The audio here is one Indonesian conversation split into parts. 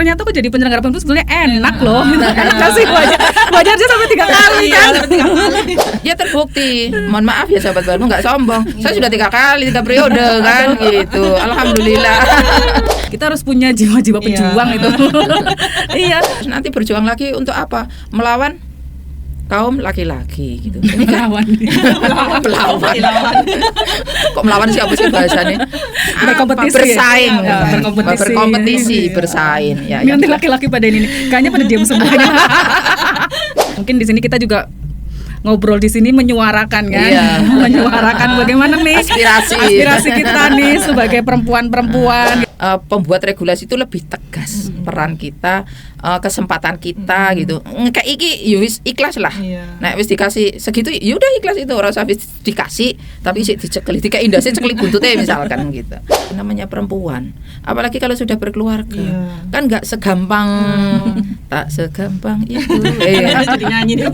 ternyata kok jadi penyelenggara pemilu sebenarnya enak loh. Enak sih wajarnya sampai 3 kali kan. Ya terbukti. Mohon maaf ya sahabat baru, nggak sombong. Saya sudah 3 kali 3 periode kan gitu. Alhamdulillah. Kita harus punya jiwa-jiwa pejuang itu. Iya. Nanti berjuang lagi untuk apa? Melawan kaum laki-laki gitu. Melawan. Kok melawan siapa sih bahasanya? Berkompetisi. Bersaing. Ya, berkompetisi, bersaing. Ya, nanti laki-laki pada ini kayaknya pada diam semuanya. Mungkin di sini kita juga ngobrol di sini menyuarakan kan, menyuarakan bagaimana nih aspirasi kita nih sebagai perempuan-perempuan. Pembuat regulasi itu lebih tegas peran kita, kesempatan kita gitu. Kayak iki wis ikhlas lah. Nek wis dikasih segitu ya udah ikhlas itu, ora usah dikasih tapi sik dicekel, dikek indase cekel buntute misalkan gitu. Namanya perempuan, apalagi kalau sudah berkeluarga. Kan enggak segampang tak segampang itu. Jadi nyanyi deh.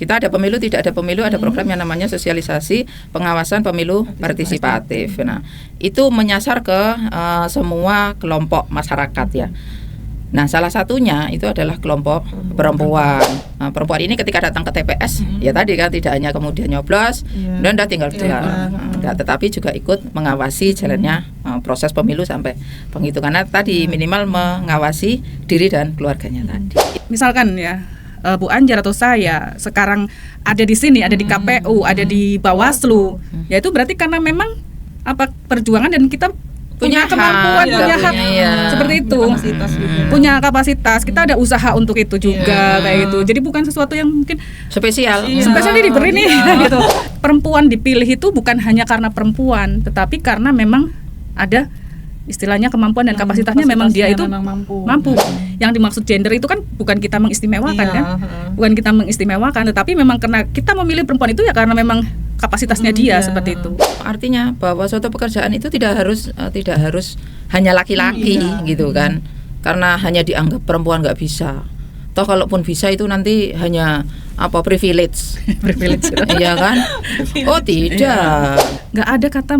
Kita ada pemilu, tidak ada pemilu, ada program yang namanya sosialisasi pengawasan pemilu partisipatif. Nah, itu menyasar ke semua kelompok masyarakat ya. Nah, salah satunya itu adalah kelompok perempuan. Nah, perempuan ini ketika datang ke TPS, ya tadi kan tidak hanya kemudian nyoblos dan udah tinggal jalan, tetapi juga ikut mengawasi jalannya proses pemilu sampai penghitungan. Nah, tadi minimal mengawasi diri dan keluarganya tadi. Misalkan ya, Bu Anjar atau saya sekarang ada di sini, ada di KPU, ada di Bawaslu, ya itu berarti karena memang perjuangan dan kita punya kemampuan, punya hak seperti itu, punya kapasitas, kita ada usaha untuk itu juga kayak gitu. Jadi bukan sesuatu yang mungkin spesial diberi nih gitu. Perempuan dipilih itu bukan hanya karena perempuan, tetapi karena memang ada istilahnya kemampuan dan kapasitasnya memang dia itu mampu. Yang dimaksud gender itu kan bukan kita mengistimewakan kan, bukan kita mengistimewakan, tetapi memang karena kita memilih perempuan itu ya karena memang kapasitasnya dia seperti itu. Artinya bahwa suatu pekerjaan itu tidak harus hanya laki-laki gitu kan, karena hanya dianggap perempuan nggak bisa. Toh kalaupun bisa itu nanti hanya privilege, iya kan? Oh tidak, nggak ada kata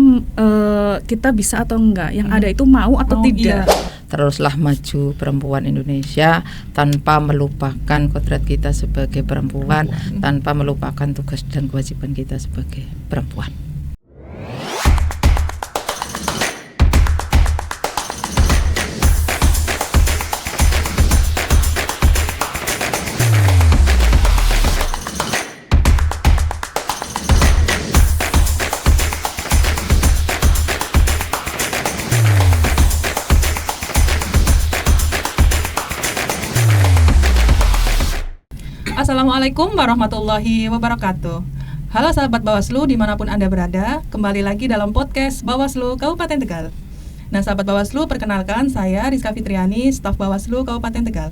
kita bisa atau enggak. Yang ada itu mau atau tidak. Teruslah maju perempuan Indonesia tanpa melupakan kodrat kita sebagai perempuan, tanpa melupakan tugas dan kewajiban kita sebagai perempuan. Assalamualaikum warahmatullahi wabarakatuh. Halo sahabat Bawaslu dimanapun Anda berada, kembali lagi dalam podcast Bawaslu Kabupaten Tegal. Nah sahabat Bawaslu, perkenalkan saya Rizka Fitriani, staf Bawaslu Kabupaten Tegal.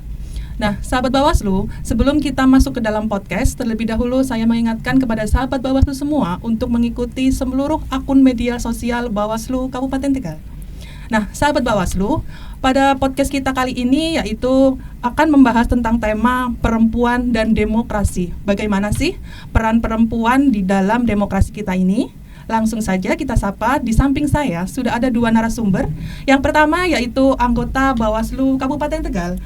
Nah sahabat Bawaslu, sebelum kita masuk ke dalam podcast, terlebih dahulu saya mengingatkan kepada sahabat Bawaslu semua untuk mengikuti seluruh akun media sosial Bawaslu Kabupaten Tegal. Nah, sahabat Bawaslu, pada podcast kita kali ini yaitu akan membahas tentang tema perempuan dan demokrasi. Bagaimana sih peran perempuan di dalam demokrasi kita ini? Langsung saja kita sapa, di samping saya sudah ada 2 narasumber. Yang pertama yaitu anggota Bawaslu Kabupaten Tegal,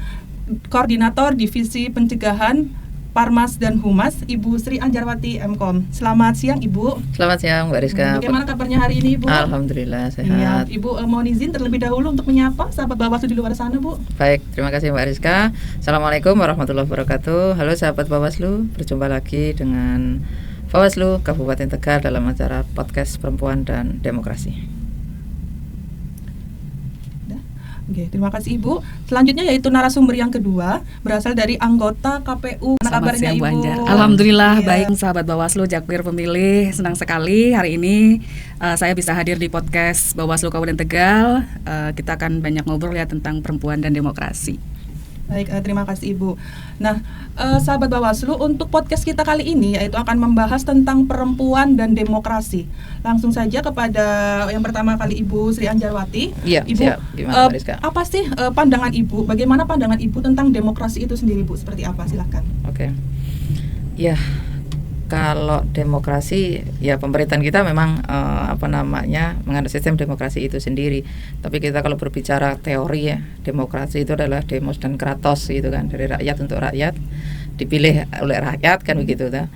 Koordinator Divisi Pencegahan Parmas dan Humas, Ibu Sri Anjarwati MKOM. Selamat siang Ibu. Selamat siang Mbak Rizka. Bagaimana kabarnya hari ini Ibu? Alhamdulillah sehat. Ya, Ibu mohon izin terlebih dahulu untuk menyapa sahabat Bawaslu di luar sana Bu. Baik, terima kasih Mbak Rizka. Assalamualaikum warahmatullahi wabarakatuh. Halo sahabat Bawaslu, berjumpa lagi dengan Bawaslu Kabupaten Tegal dalam acara podcast Perempuan dan Demokrasi. Oke, terima kasih Ibu. Selanjutnya yaitu narasumber yang kedua berasal dari anggota KPU. Selamat siang Bu Anjar. Alhamdulillah baik sahabat Bawaslu Jakpir Pemilih, senang sekali hari ini saya bisa hadir di podcast Bawaslu Kabupaten Tegal. Kita akan banyak ngobrol ya tentang perempuan dan demokrasi. Baik, terima kasih Ibu. Nah, sahabat Bawaslu, untuk podcast kita kali ini yaitu akan membahas tentang perempuan dan demokrasi. Langsung saja kepada yang pertama kali Ibu Sri Anjarwati. Iya, Ibu, siap. Gimana Mbak Rizka? Apa sih pandangan Ibu? Bagaimana pandangan Ibu tentang demokrasi itu sendiri Bu? Seperti apa? Silakan. Oke. Ya, Kalau demokrasi ya pemerintahan kita memang menganut sistem demokrasi itu sendiri. Tapi kita kalau berbicara teori ya, demokrasi itu adalah demos dan kratos gitu kan, dari rakyat untuk rakyat, dipilih oleh rakyat kan begitu ta.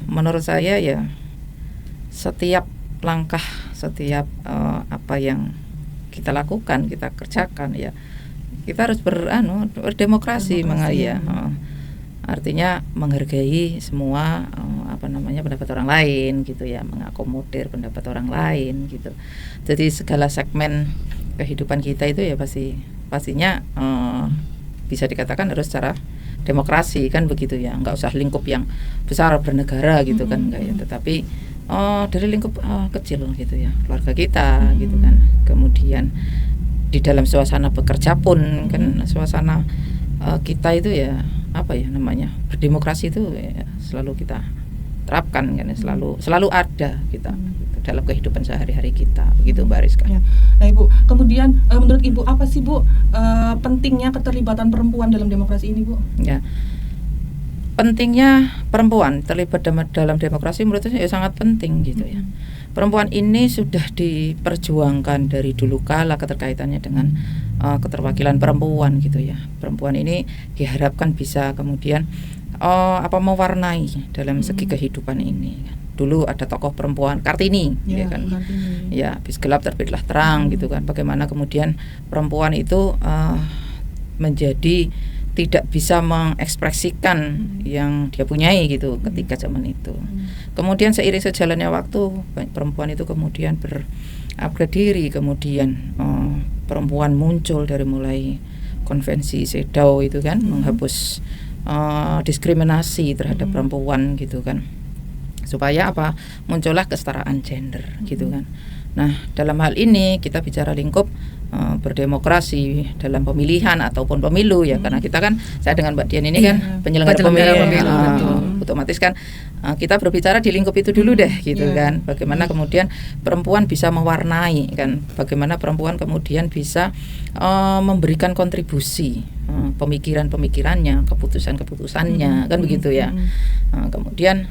Menurut saya ya setiap langkah, setiap apa yang kita lakukan, kita kerjakan ya kita harus berdemokrasi ya. Artinya menghargai semua pendapat orang lain gitu ya, mengakomodir pendapat orang lain gitu. Jadi segala segmen kehidupan kita itu ya pastinya bisa dikatakan harus secara demokrasi kan begitu ya, nggak usah lingkup yang besar bernegara gitu kan enggak ya, tetapi dari lingkup kecil gitu ya, keluarga kita gitu kan. Kemudian di dalam suasana bekerja pun kan suasana kita itu ya berdemokrasi itu ya, selalu kita terapkan kan, selalu ada kita gitu, dalam kehidupan sehari-hari kita begitu Mbak Rizka. Ya. Nah Ibu, kemudian menurut Ibu apa sih Bu pentingnya keterlibatan perempuan dalam demokrasi ini Bu? Ya, pentingnya perempuan terlibat dalam demokrasi menurut saya sangat penting gitu ya. Perempuan ini sudah diperjuangkan dari dulu kala keterkaitannya dengan keterwakilan perempuan gitu ya. Perempuan ini diharapkan bisa kemudian mewarnai dalam segi kehidupan ini. Dulu ada tokoh perempuan Kartini, ya kan? Kartini. Ya, habis gelap terbitlah terang gitu kan. Bagaimana kemudian perempuan itu menjadi tidak bisa mengekspresikan yang dia punyai gitu ketika zaman itu. Kemudian seiring sejalannya waktu perempuan itu kemudian berupgrade diri, kemudian perempuan muncul dari mulai konvensi CEDAW itu kan, menghapus diskriminasi terhadap perempuan gitu kan, supaya muncullah kesetaraan gender gitu kan. Nah dalam hal ini kita bicara lingkup berdemokrasi dalam pemilihan ataupun pemilu ya, karena kita kan, saya dengan Mbak Dian ini kan penyelenggara pemilu, otomatis kan kita berbicara di lingkup itu dulu deh gitu kan. Bagaimana kemudian perempuan bisa mewarnai kan, bagaimana perempuan kemudian bisa memberikan kontribusi pemikiran-pemikirannya, keputusan-keputusannya kan begitu ya. Kemudian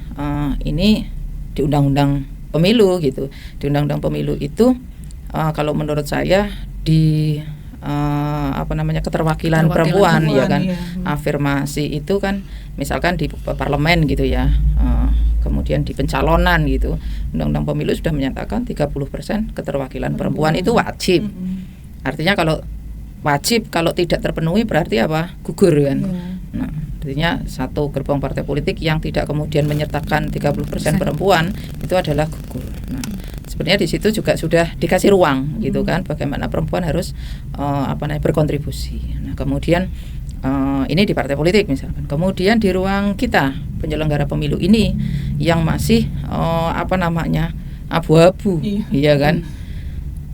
ini di undang-undang pemilu gitu, di undang-undang pemilu itu kalau menurut saya di keterwakilan perempuan ya kan, afirmasi itu kan misalkan di parlemen gitu ya, kemudian di pencalonan gitu, undang-undang pemilu sudah menyatakan 30% keterwakilan perempuan itu wajib. Artinya kalau tidak terpenuhi berarti gugur kan. Nah, artinya satu gerbong partai politik yang tidak kemudian menyertakan 30% perempuan itu adalah gugur. Nah, sebenarnya di situ juga sudah dikasih ruang gitu kan, bagaimana perempuan harus berkontribusi. Nah, kemudian ini di partai politik misalkan. Kemudian di ruang kita penyelenggara pemilu ini yang masih abu-abu, iya kan.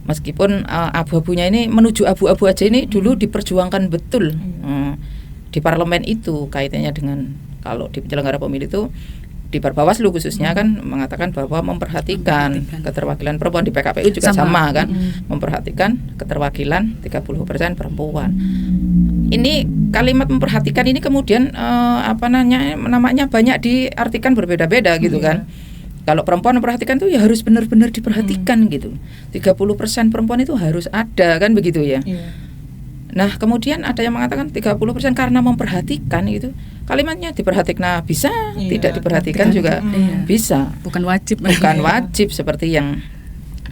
Meskipun abu-abunya ini menuju abu-abu aja, ini dulu diperjuangkan betul di parlemen itu, kaitannya dengan kalau di penyelenggara pemilu itu di Bawaslu khususnya kan mengatakan bahwa memperhatikan keterwakilan perempuan, di PKPU juga sama kan, memperhatikan keterwakilan 30% perempuan. Ini kalimat memperhatikan ini kemudian namanya banyak diartikan berbeda-beda gitu kan. Kalau perempuan memperhatikan itu ya harus benar-benar diperhatikan gitu. 30% perempuan itu harus ada kan begitu ya. Nah, kemudian ada yang mengatakan 30% karena memperhatikan gitu. Kalimatnya diperhatikan bisa, tidak diperhatikan juga bisa. Bukan wajib Seperti yang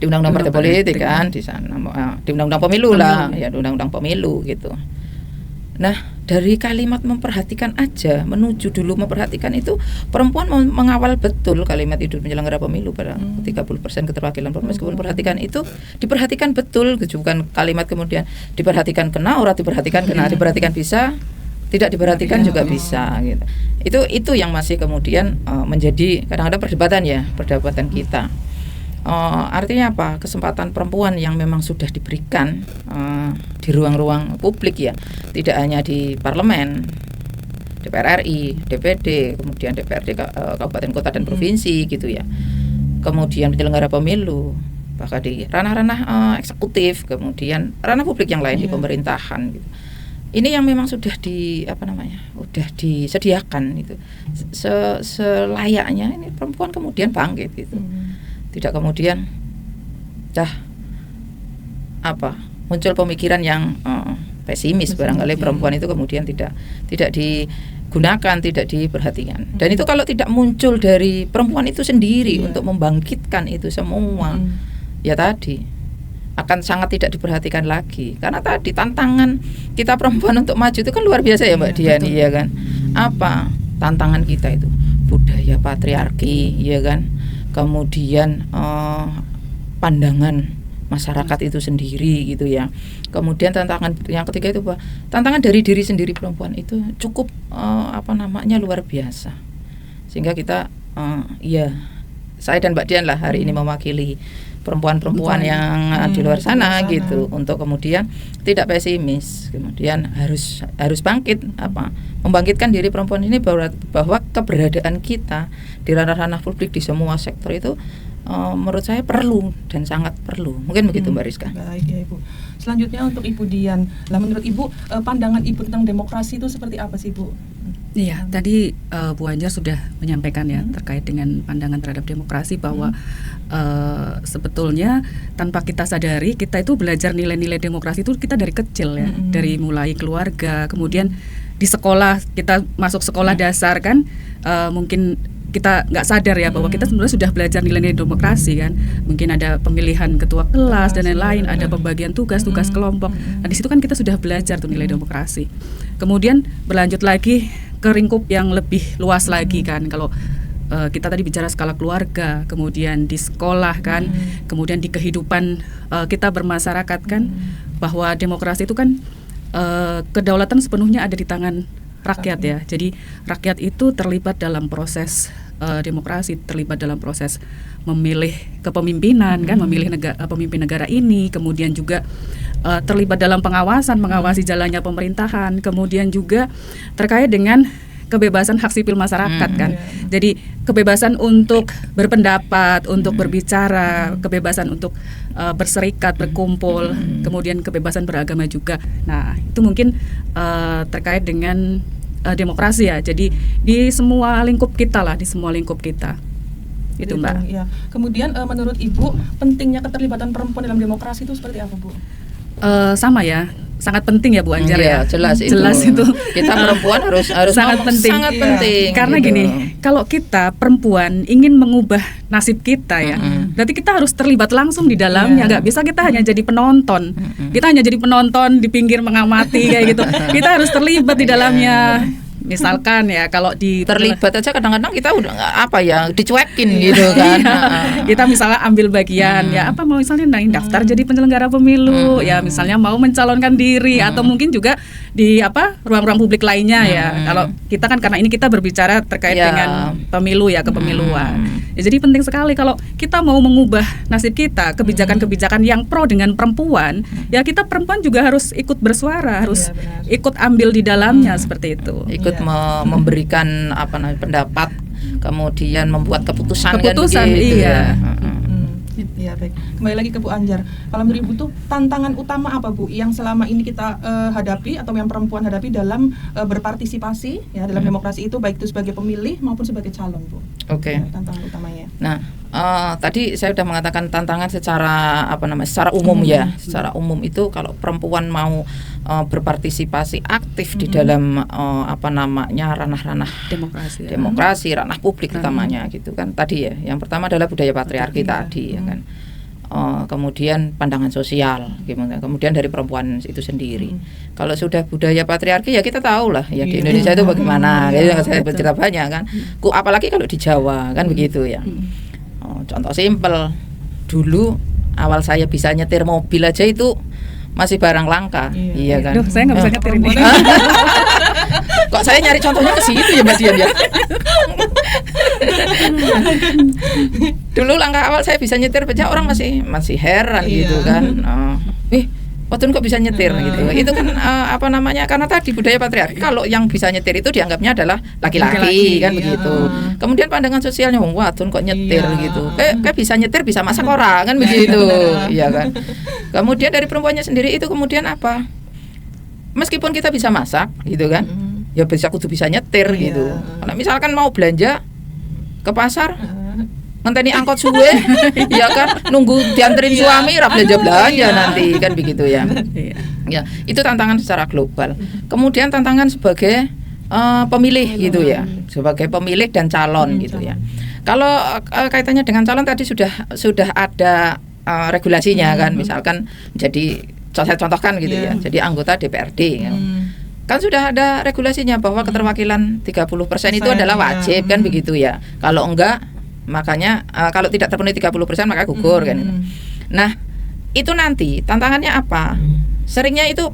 di undang-undang partai politik kan, di sana di undang-undang pemilu lah, ya di undang-undang pemilu gitu. Nah, dari kalimat memperhatikan aja menuju dulu memperhatikan itu, perempuan mengawal betul kalimat itu penyelenggara pemilu pada 30% keterwakilan perempuan. Meskipun perhatikan itu diperhatikan betul, bukan kalimat kemudian diperhatikan kena, ora diperhatikan kena, diperhatikan bisa, tidak diperhatikan juga bisa gitu. Itu yang masih kemudian menjadi kadang-kadang perdebatan kita. Artinya apa? Kesempatan perempuan yang memang sudah diberikan di ruang-ruang publik ya, tidak hanya di parlemen, DPR RI, DPD, kemudian DPRD kabupaten kota dan provinsi gitu ya, kemudian penyelenggara pemilu, bahkan di ranah-ranah eksekutif, kemudian ranah publik yang lain di pemerintahan gitu. ini yang memang sudah udah disediakan itu. Selayaknya ini perempuan kemudian bangkit gitu. Tidak kemudian muncul pemikiran yang pesimis barangkali perempuan itu kemudian tidak digunakan, tidak diperhatikan. Dan itu kalau tidak muncul dari perempuan itu sendiri untuk membangkitkan itu semua, ya tadi akan sangat tidak diperhatikan lagi. Karena tadi tantangan kita perempuan untuk maju itu kan luar biasa ya Mbak Dian, iya kan? Apa tantangan kita itu? Budaya patriarki, ya kan? Kemudian pandangan masyarakat itu sendiri gitu ya. Kemudian tantangan yang ketiga itu tantangan dari diri sendiri perempuan itu cukup luar biasa. Sehingga kita saya dan Mbak Dian lah hari ini mewakili perempuan-perempuan yang di luar sana gitu, untuk kemudian tidak pesimis, kemudian harus bangkit, membangkitkan diri perempuan ini bahwa keberadaan kita di ranah-ranah publik di semua sektor itu menurut saya perlu dan sangat perlu. Mungkin begitu Mbak Rizka. Baik ya Ibu. Selanjutnya untuk Ibu Dian. Lah menurut Ibu pandangan Ibu tentang demokrasi itu seperti apa sih Bu? Iya, tadi Bu Anjar sudah menyampaikan ya terkait dengan pandangan terhadap demokrasi bahwa sebetulnya tanpa kita sadari kita itu belajar nilai-nilai demokrasi itu kita dari kecil ya, dari mulai keluarga, kemudian di sekolah kita masuk sekolah dasar kan, mungkin kita nggak sadar ya bahwa kita sebenarnya sudah belajar nilai-nilai demokrasi kan, mungkin ada pemilihan ketua kelas dan lain-lain, ada pembagian tugas kelompok. Nah di situ kan kita sudah belajar tuh nilai demokrasi. Kemudian berlanjut lagi ke lingkup yang lebih luas lagi kan, kalau kita tadi bicara skala keluarga, kemudian di sekolah kan, kemudian di kehidupan kita bermasyarakat kan, bahwa demokrasi itu kan kedaulatan sepenuhnya ada di tangan rakyat ya. Jadi rakyat itu terlibat dalam proses demokrasi, terlibat dalam proses memilih kepemimpinan kan, memilih pemimpin negara ini, kemudian juga terlibat dalam mengawasi jalannya pemerintahan, kemudian juga terkait dengan kebebasan hak sipil masyarakat kan. Jadi kebebasan untuk berpendapat, untuk berbicara, kebebasan untuk berserikat, berkumpul, kemudian kebebasan beragama juga. Nah, itu mungkin terkait dengan demokrasi ya. Jadi di semua lingkup kita lah, di semua lingkup kita. Itu Mbak. Ya. Kemudian menurut Ibu pentingnya keterlibatan perempuan dalam demokrasi itu seperti apa Bu? Sama ya, sangat penting ya Bu Anjar ya. Jelas itu. Kita perempuan harus sangat penting. Sangat penting. Karena gitu. Gini, kalau kita perempuan ingin mengubah nasib kita ya, berarti kita harus terlibat langsung di dalamnya. Nggak bisa kita hanya jadi penonton. Kita hanya jadi penonton di pinggir mengamati kayak gitu. Kita harus terlibat di dalamnya. Misalkan ya kalau terlibat aja kadang-kadang kita udah dicuekin gitu kan. Kita misalnya ambil bagian ya mau misalnya daftar jadi penyelenggara pemilu ya, misalnya mau mencalonkan diri atau mungkin juga di ruang-ruang publik lainnya ya. Kalau kita kan karena ini kita berbicara terkait dengan pemilu ya, kepemiluan. Ya, jadi penting sekali kalau kita mau mengubah nasib kita, kebijakan-kebijakan yang pro dengan perempuan, ya kita perempuan juga harus ikut bersuara, harus ikut ambil di dalamnya seperti itu. Ikut memberikan pendapat, kemudian membuat keputusan kan begitu, iya. Ya baik. Kembali lagi ke Bu Anjar. Kalau menurut Ibu tuh tantangan utama apa Bu yang selama ini kita hadapi atau yang perempuan hadapi dalam berpartisipasi ya dalam demokrasi itu, baik itu sebagai pemilih maupun sebagai calon Bu? Oke. Tantangan utamanya. Nah, tadi saya sudah mengatakan tantangan secara secara umum ya. Secara umum itu kalau perempuan mau berpartisipasi aktif di dalam ranah-ranah demokrasi, ranah publik utamanya gitu kan. Tadi ya, yang pertama adalah budaya patriarki tadi ya kan. Kemudian pandangan sosial, kemudian dari perempuan itu sendiri. Kalau sudah budaya patriarki ya kita tahu lah ya di Indonesia itu bagaimana, kita banyak kan. Apalagi kalau di Jawa kan begitu ya. Contoh simpel, dulu awal saya bisa nyetir mobil aja itu masih barang langka, iya kan. Duh, saya nggak bisa nyetir ini. Kok saya nyari contohnya ke situ ya Mbak Dian ya. Dulu langkah awal saya bisa nyetir, banyak orang masih heran gitu kan. Watun kok bisa nyetir gitu. Itu kan karena tadi budaya patriarki. Kalau yang bisa nyetir itu dianggapnya adalah laki-laki kan begitu. Kemudian pandangan sosialnya, Watun kok nyetir gitu. Kayak bisa nyetir, bisa masak orang kan begitu. Iya kan. Kemudian dari perempuannya sendiri itu kemudian meskipun kita bisa masak gitu kan, ya kudu bisa nyetir gitu. Kalau misalkan mau belanja ke pasar, ngenteni angkot suwe, ya kan, nunggu dianterin suami ra belanja nanti kan begitu ya. Ya, itu tantangan secara global. Kemudian tantangan sebagai pemilih gitu ya, sebagai pemilih dan calon gitu ya. Kalau kaitannya dengan calon tadi sudah ada regulasinya kan, misalkan jadi saya contohkan gitu ya, jadi anggota DPRD kan sudah ada regulasinya bahwa keterwakilan 30% itu adalah wajib kan begitu ya. Kalau enggak, makanya kalau tidak terpenuhi 30% maka gugur kan. Nah, itu nanti tantangannya apa? Seringnya itu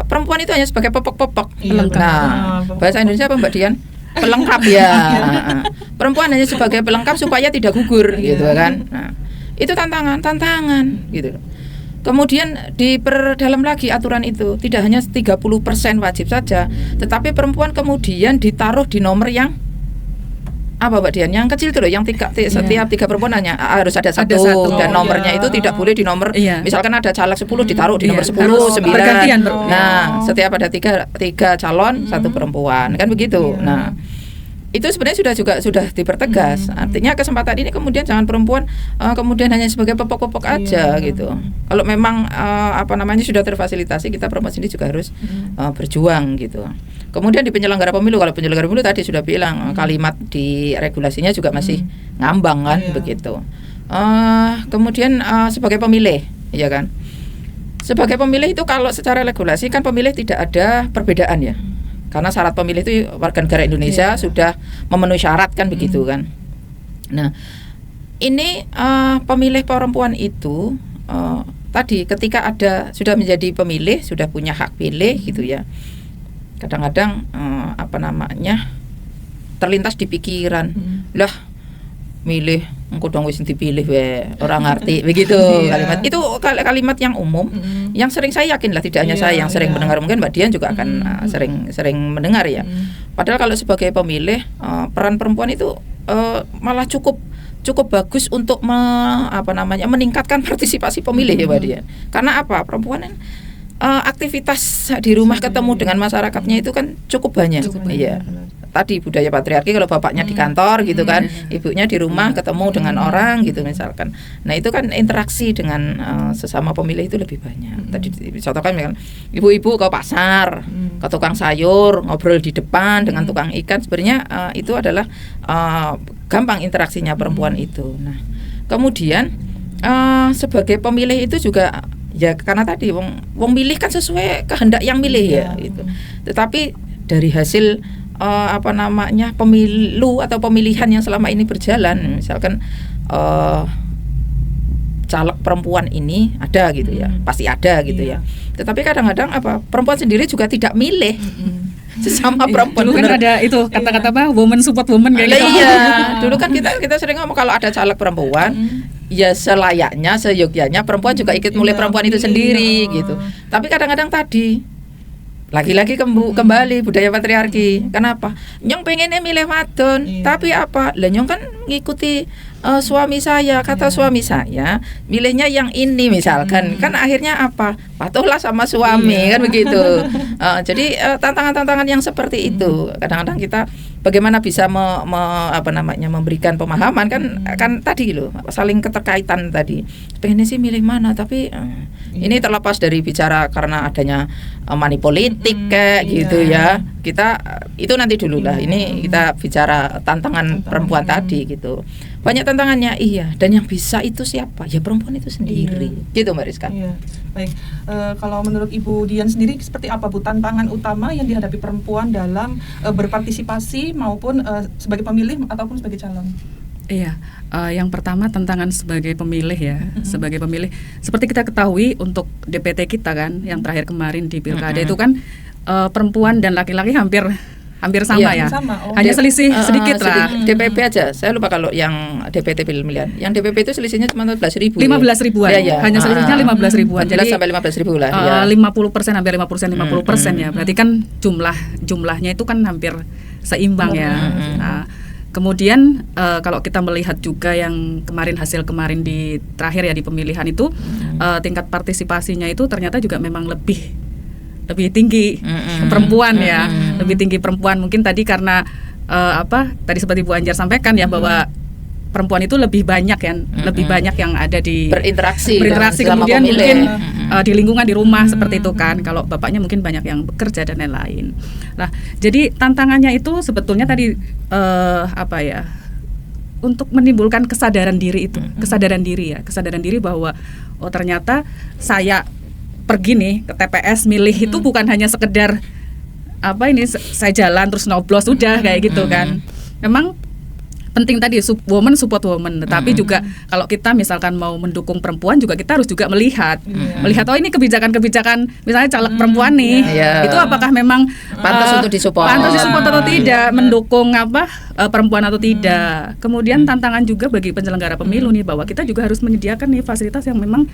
perempuan itu hanya sebagai popok-popok. Nah, bahasa Indonesia apa Mbak Dian? Pelengkap ya. Perempuan hanya sebagai pelengkap supaya tidak gugur gitu kan. Nah, itu tantangan gitu. Kemudian diperdalam lagi aturan itu, tidak hanya 30% wajib saja, tetapi perempuan kemudian ditaruh di nomor yang apa Mbak Dian? Yang kecil itu loh, yang setiap 3 perempuan hanya harus ada satu dan nomornya itu tidak boleh di nomor. Misalkan ada caleg 10 ditaruh di nomor 10, 9. Nah, setiap ada 3 calon, 1 perempuan, kan begitu. Nah, itu sebenarnya sudah dipertegas. Artinya kesempatan ini kemudian jangan perempuan kemudian hanya sebagai popok-popok aja gitu. Kalau memang sudah terfasilitasi, kita perempuan sendiri juga harus berjuang gitu. Kemudian di penyelenggara pemilu, kalau penyelenggara pemilu tadi sudah bilang kalimat di regulasinya juga masih ngambang kan begitu. Kemudian sebagai pemilih, ya kan. Sebagai pemilih itu kalau secara regulasi kan pemilih tidak ada perbedaan ya. Karena syarat pemilih itu warga negara Indonesia sudah memenuhi syarat kan begitu kan. Nah, ini pemilih perempuan itu tadi ketika sudah menjadi pemilih, sudah punya hak pilih gitu ya. Kadang-kadang terlintas di pikiran, lah milih engko dong wis dipilih orang ngerti begitu kalimat itu kalimat yang umum yang sering saya yakin lah tidak hanya saya yang sering mendengar, mungkin Mbak Dian juga akan sering mendengar ya. Padahal kalau sebagai pemilih peran perempuan itu malah cukup bagus untuk meningkatkan partisipasi pemilih ya Mbak Dian. Karena apa? Perempuan aktivitas di rumah ketemu dengan masyarakatnya itu kan cukup banyak. Iya. Tadi budaya patriarki, kalau bapaknya di kantor gitu kan, ibunya di rumah ketemu dengan orang gitu misalkan. Nah, itu kan interaksi dengan sesama pemilih itu lebih banyak. Tadi contohkan kan ibu-ibu ke pasar, ke tukang sayur, ngobrol di depan dengan tukang ikan. Sebenarnya itu adalah gampang interaksinya perempuan itu. Nah, kemudian sebagai pemilih itu juga ya karena tadi wong milih kan sesuai kehendak yang milih ya gitu. Tetapi dari hasil pemilu atau pemilihan yang selama ini berjalan, misalkan caleg perempuan ini ada gitu ya, pasti ada gitu ya. Tetapi kadang-kadang perempuan sendiri juga tidak milih sesama perempuan. Dulu kan ada itu kata-kata woman support woman kayak gitu. Iya, dulu kan kita sering ngomong kalau ada caleg perempuan, ya selayaknya, seyogyanya perempuan juga ikut mulai perempuan itu sendiri gitu. Tapi kadang-kadang tadi lagi-lagi kembali budaya patriarki. Kenapa? Nyong pengennya milih wadon, tapi apa? Lah nyong kan ngikuti suami saya, kata suami saya milihnya yang ini misalkan. Kan akhirnya apa? Patuhlah sama suami kan begitu. Jadi tantangan-tantangan yang seperti itu kadang-kadang kita bagaimana bisa memberikan pemahaman kan tadi loh, saling keterkaitan tadi. Pengennya sih milih mana, tapi ini terlepas dari bicara karena adanya money politik kayak gitu ya. Kita itu nanti dulu lah. Ini kita bicara tantangan perempuan tadi gitu. Banyak tantangannya, iya. Dan yang bisa itu siapa? Ya perempuan itu sendiri. Gitu Mbak Rizka. Iya. Baik. Kalau menurut Ibu Dian sendiri seperti apa Bu tantangan utama yang dihadapi perempuan dalam berpartisipasi maupun sebagai pemilih ataupun sebagai calon? Iya, yang pertama tantangan sebagai pemilih ya, sebagai pemilih. Seperti kita ketahui untuk DPT kita kan, yang terakhir kemarin di Pilkada itu kan perempuan dan laki-laki hampir sama ya. Hanya selisih sedikit lah. DPP aja, saya lupa kalau yang DPT pemilihan. Yang DPP itu selisihnya cuma 15.000. 15.000-an. Ya. Hanya selisihnya 15.000-an. Jadi sampai 15.000 lah. 50% hampir 50% ya. Berarti kan jumlahnya itu kan hampir seimbang ya. Nah, kemudian kalau kita melihat juga yang hasil kemarin di terakhir ya di pemilihan itu tingkat partisipasinya itu ternyata juga memang lebih lebih tinggi perempuan ya, lebih tinggi perempuan. Mungkin tadi karena tadi seperti Bu Anjar sampaikan ya bahwa perempuan itu lebih banyak ya, lebih banyak yang ada di berinteraksi kemudian mungkin di lingkungan di rumah seperti itu kan. Kalau bapaknya mungkin banyak yang bekerja dan lain-lain. Nah, jadi tantangannya itu sebetulnya tadi untuk menimbulkan kesadaran diri itu, kesadaran diri bahwa oh ternyata saya pergi nih ke TPS milih itu bukan hanya sekedar saya jalan terus nyoblos sudah kayak gitu kan. Memang penting tadi woman support woman, tetapi juga kalau kita misalkan mau mendukung perempuan juga kita harus juga melihat oh ini kebijakan misalnya caleg perempuan nih, itu apakah memang pantas untuk disupport atau tidak, mendukung perempuan atau tidak. Kemudian tantangan juga bagi penyelenggara pemilu nih bahwa kita juga harus menyediakan nih fasilitas yang memang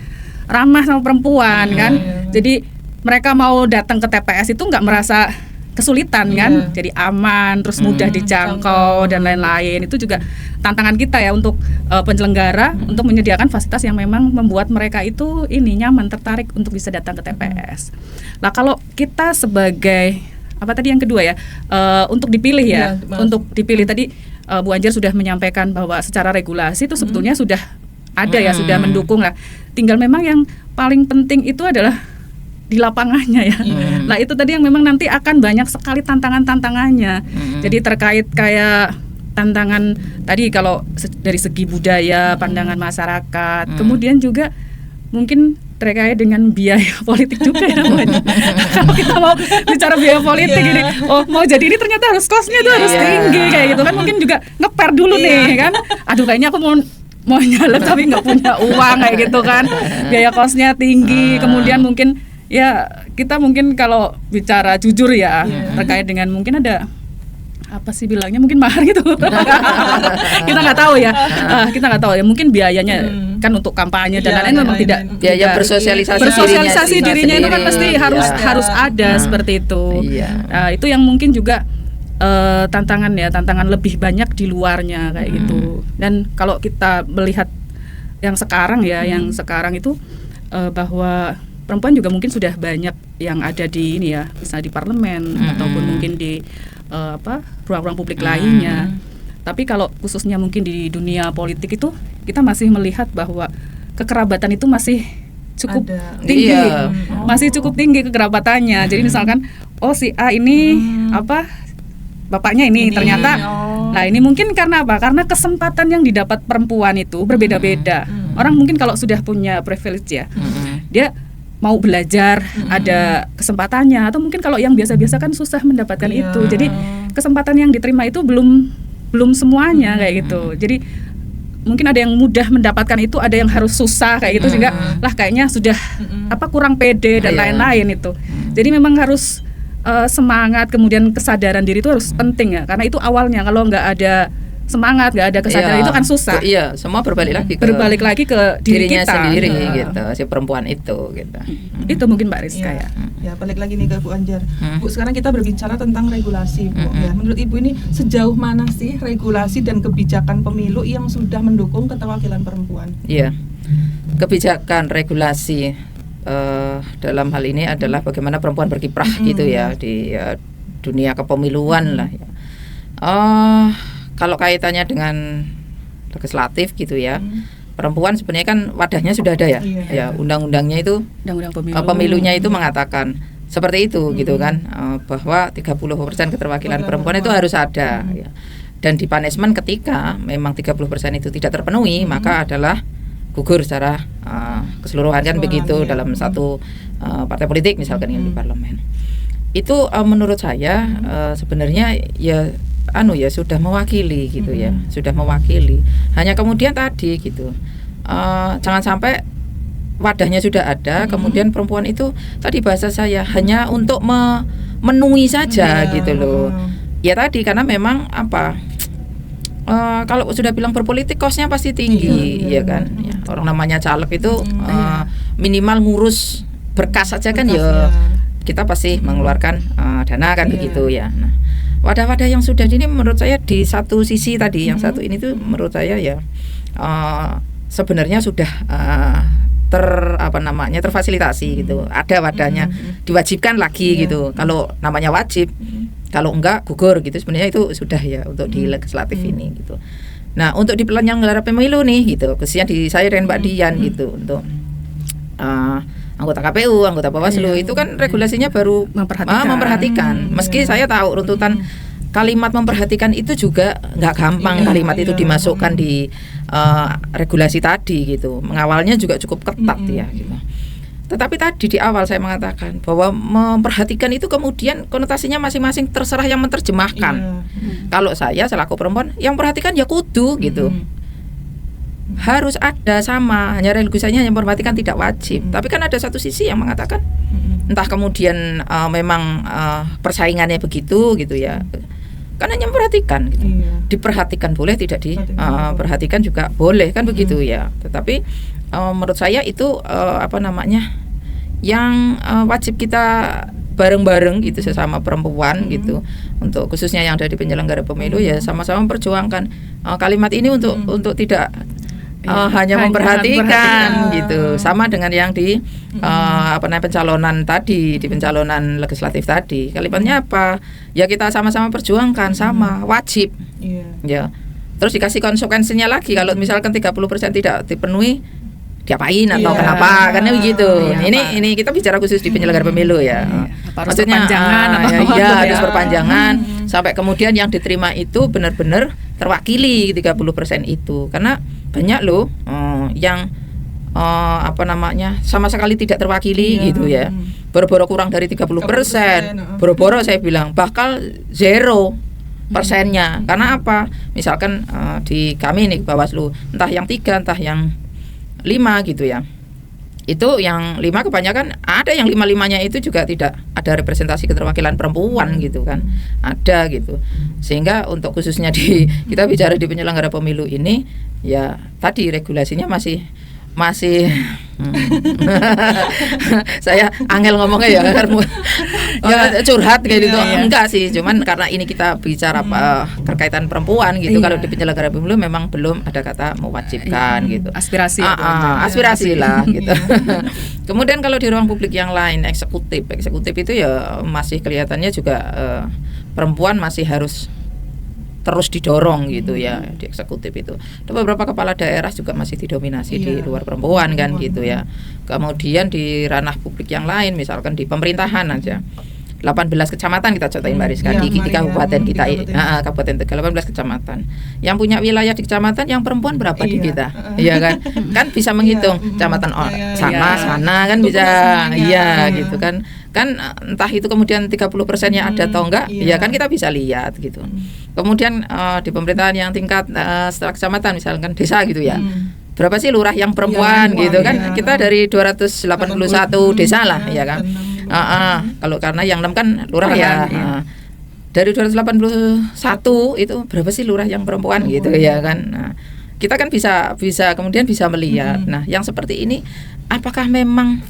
ramah sama perempuan kan. Jadi mereka mau datang ke TPS itu nggak merasa kesulitan kan, jadi aman, terus mudah dijangkau dan lain-lain. Itu juga tantangan kita ya untuk penyelenggara untuk menyediakan fasilitas yang memang membuat mereka itu nyaman, tertarik untuk bisa datang ke TPS. Nah kalau kita sebagai tadi yang kedua ya, untuk dipilih ya, untuk dipilih tadi Bu Anjar sudah menyampaikan bahwa secara regulasi itu sebetulnya sudah ada ya, sudah mendukung lah. Tinggal memang yang paling penting itu adalah di lapangannya ya. Nah itu tadi yang memang nanti akan banyak sekali tantangannya. Jadi terkait kayak tantangan tadi kalau dari segi budaya, pandangan masyarakat, kemudian juga mungkin terkait dengan biaya politik juga ya. Kalau kita mau bicara biaya politik ini, mau jadi ini ternyata harus kosnya itu harus tinggi kayak gitu kan. Mungkin juga ngeper dulu nih kan. Aduh kayaknya aku mau nyalek tapi nggak punya uang kayak gitu kan. Biaya kosnya tinggi, kemudian mungkin ya kita mungkin kalau bicara jujur ya terkait dengan mungkin ada bilangnya mungkin mahar gitu. Kita nggak tahu ya, mungkin biayanya kan untuk kampanye dan lain-lain memang tidak biaya bersosialisasi dirinya itu kan pasti harus ada seperti itu. Itu yang mungkin juga tantangan lebih banyak di luarnya kayak gitu. Dan kalau kita melihat yang sekarang yang sekarang itu bahwa perempuan juga mungkin sudah banyak yang ada di misalnya di parlemen ataupun mungkin di ruang-ruang publik lainnya. Tapi kalau khususnya mungkin di dunia politik itu kita masih melihat bahwa kekerabatan itu masih cukup tinggi, masih cukup tinggi kekerabatannya. Jadi misalkan si A ini bapaknya ini ternyata, nah ini mungkin karena apa? Karena kesempatan yang didapat perempuan itu berbeda-beda. Orang mungkin kalau sudah punya privilege ya, dia mau belajar ada kesempatannya, atau mungkin kalau yang biasa-biasa kan susah mendapatkan itu. Jadi kesempatan yang diterima itu belum semuanya kayak gitu. Jadi mungkin ada yang mudah mendapatkan itu, ada yang harus susah kayak gitu, sehingga kayaknya sudah kurang pede dan lain-lain itu. Jadi memang harus semangat, kemudian kesadaran diri itu harus penting ya, karena itu awalnya. Kalau nggak ada semangat, nggak ada kesadaran itu kan susah. Semua berbalik lagi ke dirinya kita sendiri gitu, si perempuan itu gitu. Itu mungkin Mbak Rizka ya. Ya, balik lagi nih ke Bu Anjar. Bu, sekarang kita berbicara tentang regulasi, Bu. Ya, menurut Ibu ini sejauh mana sih regulasi dan kebijakan pemilu yang sudah mendukung keterwakilan perempuan? Iya. Kebijakan regulasi dalam hal ini adalah bagaimana perempuan berkiprah gitu ya di dunia kepemiluan lah ya. Kalau kaitannya dengan legislatif gitu ya, perempuan sebenarnya kan wadahnya sudah ada ya. Ya, undang-undangnya itu, undang-undang pemilunya itu mengatakan seperti itu gitu kan, bahwa 30% keterwakilan perempuan itu harus ada ya. Dan di punishment ketika memang 30% itu tidak terpenuhi, maka adalah gugur secara keseluruhan kan begitu dalam satu partai politik misalkan di parlemen. Itu menurut saya sebenarnya ya sudah mewakili gitu ya, sudah mewakili. Hanya kemudian tadi gitu, jangan sampai wadahnya sudah ada, kemudian perempuan itu tadi bahasa saya hanya untuk memenuhi saja gitu loh. Ya tadi karena memang kalau sudah bilang berpolitik kosnya pasti tinggi, ya kan. Ya, orang namanya caleg itu minimal ngurus berkas saja kan ya. Kita pasti mengeluarkan dana kan begitu ya. Nah, wadah-wadah yang sudah ini menurut saya di satu sisi tadi yang satu ini tuh menurut saya ya sebenarnya sudah terfasilitasi gitu. Ada wadahnya, diwajibkan lagi gitu. Kalau namanya wajib, kalau enggak gugur gitu. Sebenarnya itu sudah ya untuk di legislatif ini gitu. Nah, untuk di penyelenggara pemilu nih gitu, khususnya di saya dan Mbak Dian gitu untuk anggota KPU, anggota Bawaslu itu kan regulasinya baru memperhatikan. Meski saya tahu runtutan kalimat memperhatikan itu juga nggak gampang kalimat itu dimasukkan di regulasi tadi gitu. Mengawalnya juga cukup ketat ya gitu. Tetapi tadi di awal saya mengatakan bahwa memperhatikan itu kemudian konotasinya masing-masing terserah yang menerjemahkan. Kalau saya selaku perempuan yang perhatikan ya kudu gitu. Harus ada sama, hanya regulasinya yang memperhatikan tidak wajib. Tapi kan ada satu sisi yang mengatakan entah kemudian memang persaingannya begitu gitu ya. Kan hanya memperhatikan gitu. Diperhatikan boleh, tidak diperhatikan juga boleh kan begitu ya. Tetapi menurut saya itu yang wajib kita bareng-bareng gitu sesama perempuan gitu, untuk khususnya yang ada di penyelenggara pemilu ya sama-sama memperjuangkan kalimat ini untuk tidak hanya memperhatikan gitu, sama dengan yang di pencalonan tadi, di pencalonan legislatif tadi. Kalimatnya apa? Ya kita sama-sama perjuangkan, sama wajib. Ya. Terus dikasih konsekuensinya lagi kalau misalkan 30% tidak dipenuhi, diapain atau kenapa, karena begitu. Ini kita bicara khusus di penyelenggara pemilu ya. Maksudnya harus perpanjangan sampai kemudian yang diterima itu benar-benar terwakili 30% itu. Karena banyak loh yang sama sekali tidak terwakili gitu ya. Boro-boro kurang dari 30%, boro-boro saya bilang bakal 0%. Karena apa? Misalkan di kami nih Bawaslu, entah yang 3 entah yang 5 gitu ya. Itu yang 5 kebanyakan ada yang 5-5-nya itu juga tidak ada representasi keterwakilan perempuan gitu kan. Ada gitu. Sehingga untuk khususnya kita bicara di penyelenggara pemilu ini ya tadi regulasinya masih saya angel ngomongnya ya curhat kayak gitu. Enggak sih, cuman karena ini kita bicara terkaitan perempuan gitu. Kalau di penyelenggara pemilu memang belum ada kata mewajibkan gitu. Aspirasi lah gitu. Kemudian kalau di ruang publik yang lain, eksekutif itu ya masih kelihatannya juga perempuan masih harus terus didorong gitu ya di eksekutif itu. Ada beberapa kepala daerah juga masih didominasi di luar perempuan kan gitu ya. Kemudian di ranah publik yang lain, misalkan di pemerintahan aja 18 kecamatan kita contohin Mbak Rizka di kabupaten kita, Kabupaten Tegal 18 kecamatan. Yang punya wilayah di kecamatan yang perempuan berapa di kita? Iya kan? Kan bisa menghitung kecamatan sana kan bisa. Iya gitu kan. Kan entah itu kemudian 30%-nya ada atau enggak, ya kan kita bisa lihat gitu. Kemudian di pemerintahan yang tingkat setelah kecamatan misalkan desa gitu ya. Berapa sih lurah yang perempuan gitu kan? Kita dari 281 desa lah ya kan. Kalau karena yang 6 kan lurah ya. Dari 281 itu berapa sih lurah yang perempuan gitu ya kan. Nah, kita kan bisa kemudian bisa melihat. Nah, yang seperti ini apakah memang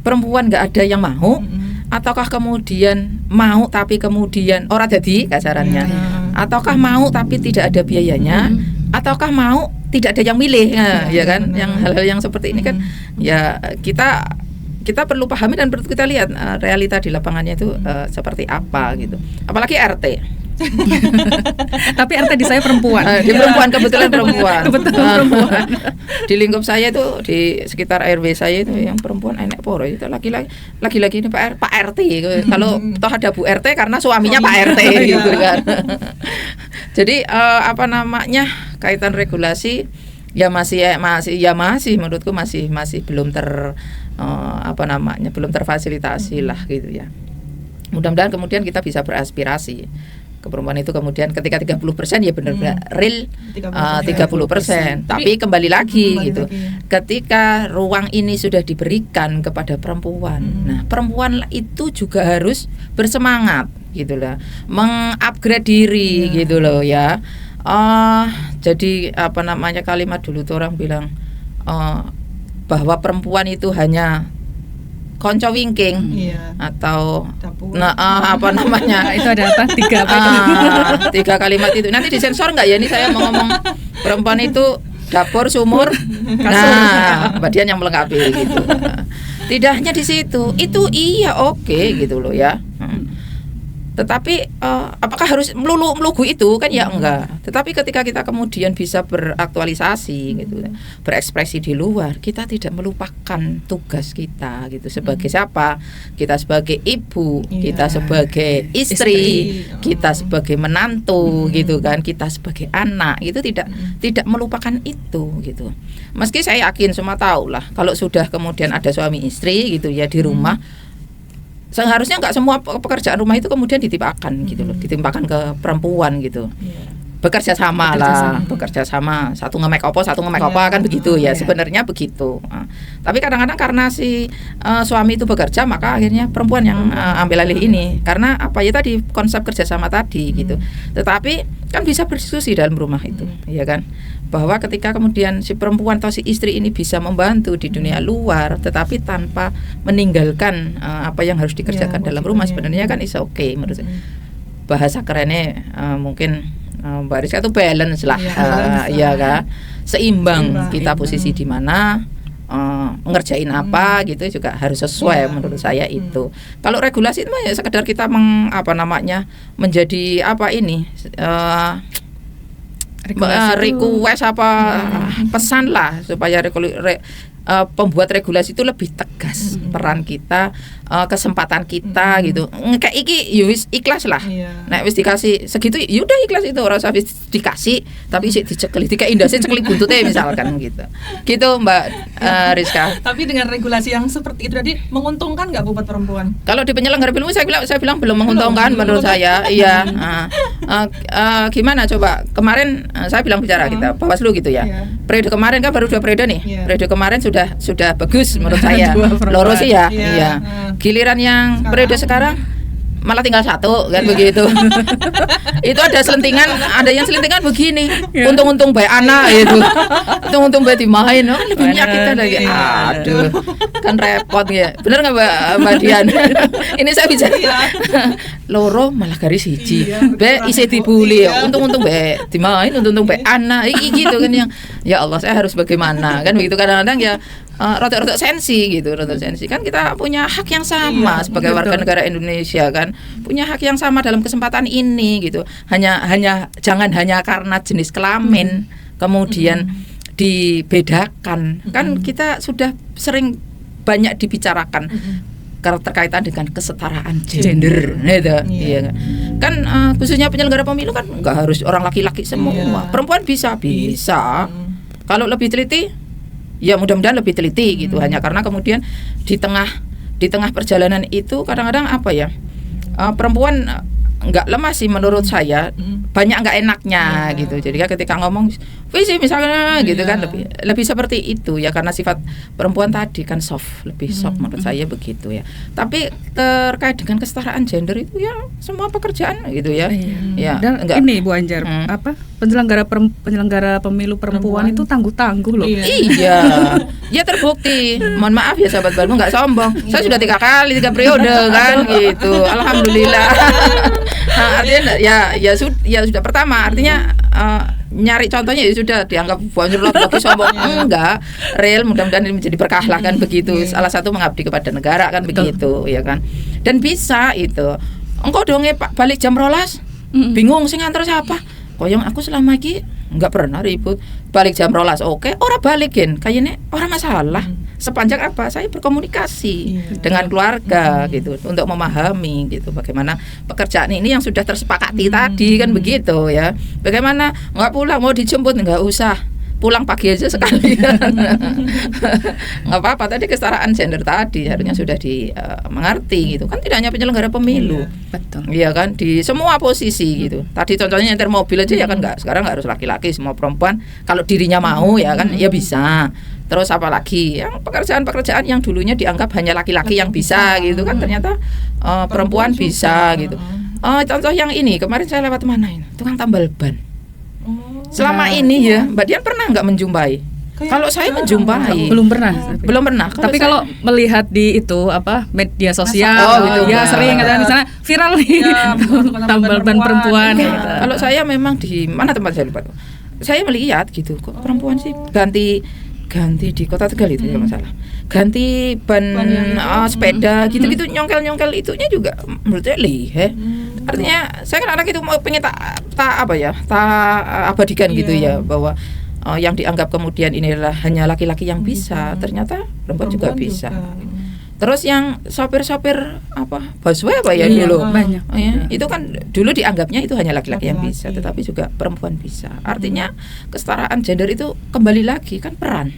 perempuan nggak ada yang mau, ataukah kemudian mau tapi kemudian ora dadi kasarannya, ataukah mau tapi tidak ada biayanya, ataukah mau tidak ada yang milih, ya kan? Yang hal-hal yang seperti ini kan ya kita perlu pahami dan perlu kita lihat realita di lapangannya itu seperti apa gitu. Apalagi RT. Tapi RT di saya perempuan. Di perempuan kebetulan perempuan. Di lingkup saya itu di sekitar RW saya itu yang perempuan enek poro itu lagi-lagi ini Pak RT. Kalau toh ada Bu RT karena suaminya Pak RT gitu kan. Jadi kaitan regulasi ya masih menurutku masih belum belum terfasilitasi lah gitu ya. Mudah-mudahan kemudian kita bisa beraspirasi ke perempuan itu kemudian ketika 30% ya benar-benar real 30%. Tapi kembali lagi gitu. Ketika ruang ini sudah diberikan kepada perempuan. Nah, perempuan itu juga harus bersemangat gitu loh. Mengupgrade diri gitu loh ya. Jadi kalimat dulu tuh orang bilang bahwa perempuan itu hanya konco wingking atau dapur. Itu ada apa? 3 kalimat itu. Nanti disensor nggak ya? Ini saya mau ngomong perempuan itu dapur, sumur, nah Mbak Dian yang melengkapi gitu. Nah, tidak hanya di situ, itu iya oke gitu loh ya. Tetapi apakah harus melugu itu kan ya enggak. Tetapi ketika kita kemudian bisa beraktualisasi gitu, berekspresi di luar, kita tidak melupakan tugas kita gitu sebagai siapa? Kita sebagai ibu, kita sebagai istri, kita sebagai menantu gitu kan, kita sebagai anak itu tidak melupakan itu gitu. Meski saya yakin semua tahu lah kalau sudah kemudian ada suami istri gitu ya di rumah, seharusnya nggak semua pekerjaan rumah itu kemudian ditimpakan gitu loh, ditimpakan ke perempuan gitu. Bekerja sama, satu nge-make apa, satu nge-make apa kan begitu ya, sebenarnya begitu. Nah, tapi kadang-kadang karena si suami itu bekerja, maka akhirnya perempuan yang ambil alih ini, karena apa ya tadi konsep kerjasama tadi gitu. Tetapi kan bisa berdiskusi dalam rumah itu, ya kan, bahwa ketika kemudian si perempuan atau si istri ini bisa membantu di dunia luar, tetapi tanpa meninggalkan apa yang harus dikerjakan dalam rumah, sebenarnya kan is okay menurut saya. Bahasa kerennya mungkin Mbak Rizka itu balance lah, ya kan, seimbang kita posisi di mana, ngerjain apa gitu juga harus sesuai menurut saya itu. Kalau regulasi itu ya sekedar kita menjadi apa ini request apa pesan lah supaya pembuat regulasi itu lebih tegas peran kita, kesempatan kita gitu. Kayak iki ya wis ikhlas lah. Nek wis dikasih segitu ya udah ikhlas itu, ora usah dikasih tapi sik dicekeli, dikek indase cekeli buntute misalkan gitu. Gitu Mbak Rizka. Tapi dengan regulasi yang seperti itu tadi menguntungkan nggak buat perempuan? Kalau di penyelenggara pemilu saya bilang belum menguntungkan menurut saya. Iya. Gimana coba? Kemarin saya bilang bicara kita Bawaslu gitu ya. Periode kemarin kan baru 2 periode nih. Periode kemarin sudah bagus menurut saya. Loro sih ya. Iya. Giliran yang periode sekarang malah tinggal 1 kan begitu. Itu ada yang selentingan begini. Untung-untung baik anak itu. Untung-untung baik dimain. Lebih menyakitkan lagi. Aduh. Kan repot ya. Bener enggak Mbak Dian? Ini saya bicara. Loro malah garis hiji. Be isih dibuli. Untung-untung baik dimain, untung-untung baik anak. Gitu kan yang ya Allah saya harus bagaimana kan begitu. Kadang-kadang ya rotok-rotok sensi gitu, kan kita punya hak yang sama sebagai warga negara Indonesia kan, punya hak yang sama dalam kesempatan ini gitu. Jangan hanya karena jenis kelamin kemudian dibedakan. Kan kita sudah sering banyak dibicarakan terkaitan dengan kesetaraan gender gitu. Iya kan, khususnya penyelenggara pemilu kan nggak harus orang laki-laki semua, perempuan bisa. Kalau lebih teliti ya mudah-mudahan lebih teliti gitu. Hanya karena kemudian di tengah perjalanan itu kadang-kadang apa ya, perempuan nggak lemah sih menurut saya, banyak nggak enaknya gitu. Jadi ketika ngomong visi misalnya gitu kan lebih seperti itu ya, karena sifat perempuan tadi kan lebih soft menurut saya begitu ya. Tapi terkait dengan kesetaraan gender itu ya semua pekerjaan gitu ya. Ya dan enggak, ini Bu Anjar apa penyelenggara pemilu perempuan itu tangguh-tangguh loh. Iya. Ya terbukti. Mohon maaf ya sahabat Balmu, nggak sombong. Saya sudah 3 periode kan gitu. Alhamdulillah. Artinya ya sudah pertama, artinya nyari contohnya ya sudah dianggap bonjol lagi sombong. Enggak, real, mudah-mudahan ini menjadi berkah lah kan begitu. Salah satu mengabdi kepada negara kan begitu ya kan. Dan bisa itu. Engkau donge Pak balik jam 12. Bingung sing nganter siapa? Koyong aku selama iki enggak pernah ribut. Balik jam 12 oke, ora balikin. Kayaknya ora masalah. Sepanjang apa saya berkomunikasi dengan keluarga gitu untuk memahami gitu bagaimana pekerjaan ini yang sudah tersepakati tadi kan begitu ya. Bagaimana enggak pulang, mau dijemput enggak usah. Pulang pagi aja sekalian. Nggak apa-apa, tadi kesetaraan gender tadi harusnya sudah mengerti gitu kan, tidak hanya penyelenggara pemilu, betul, iya kan, di semua posisi gitu. Tadi contohnya nyetir mobil aja ya kan, sekarang nggak harus laki-laki, semua perempuan kalau dirinya mau ya kan ya bisa. Terus apalagi yang pekerjaan-pekerjaan yang dulunya dianggap hanya laki-laki yang bisa gitu kan, ternyata perempuan bisa gitu. Contoh yang ini kemarin saya lewat mana ini, tukang tambal ban. Selama ini ya Mbak Dian pernah nggak menjumpai? Kalau saya menjumpai belum pernah. Kalau tapi kalau melihat di itu apa media sosial gitu ya sering ada di sana viral nih tambal ban perempuan. Kalau saya memang di mana tempat saya lupa tuh. saya melihat gitu, kok perempuan sih ganti di Kota Tegal itu kalau nggak salah, ganti ban sepeda gitu-gitu, nyongkel itunya juga menurut saya artinya saya kan anak itu mau pengen tak abadikan gitu ya, bahwa yang dianggap kemudian ini adalah hanya laki-laki yang bisa, ternyata perempuan juga bisa. Terus yang sopir-sopir busway dulu banyak. Itu kan dulu dianggapnya itu hanya laki-laki yang bisa, tetapi juga perempuan bisa. Artinya kesetaraan gender itu kembali lagi kan peran,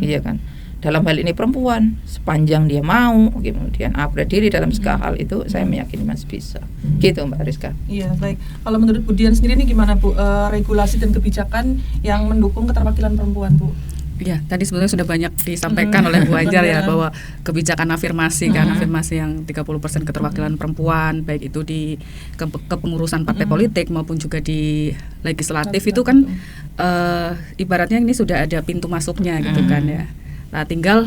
iya kan. Dalam hal ini perempuan sepanjang dia mau kemudian upgrade diri dalam segala hal itu, saya meyakini masih bisa. Gitu Mbak Rizka. Iya, baik. Kalau menurut Bu Dian sendiri ini gimana Bu, regulasi dan kebijakan yang mendukung keterwakilan perempuan Bu? Ya, tadi sebetulnya sudah banyak disampaikan oleh Bu Anjar ya, bahwa kebijakan afirmasi kan, afirmasi yang 30% keterwakilan perempuan, baik itu di kepengurusan partai politik maupun juga di legislatif itu kan ibaratnya ini sudah ada pintu masuknya gitu kan ya. Nah, tinggal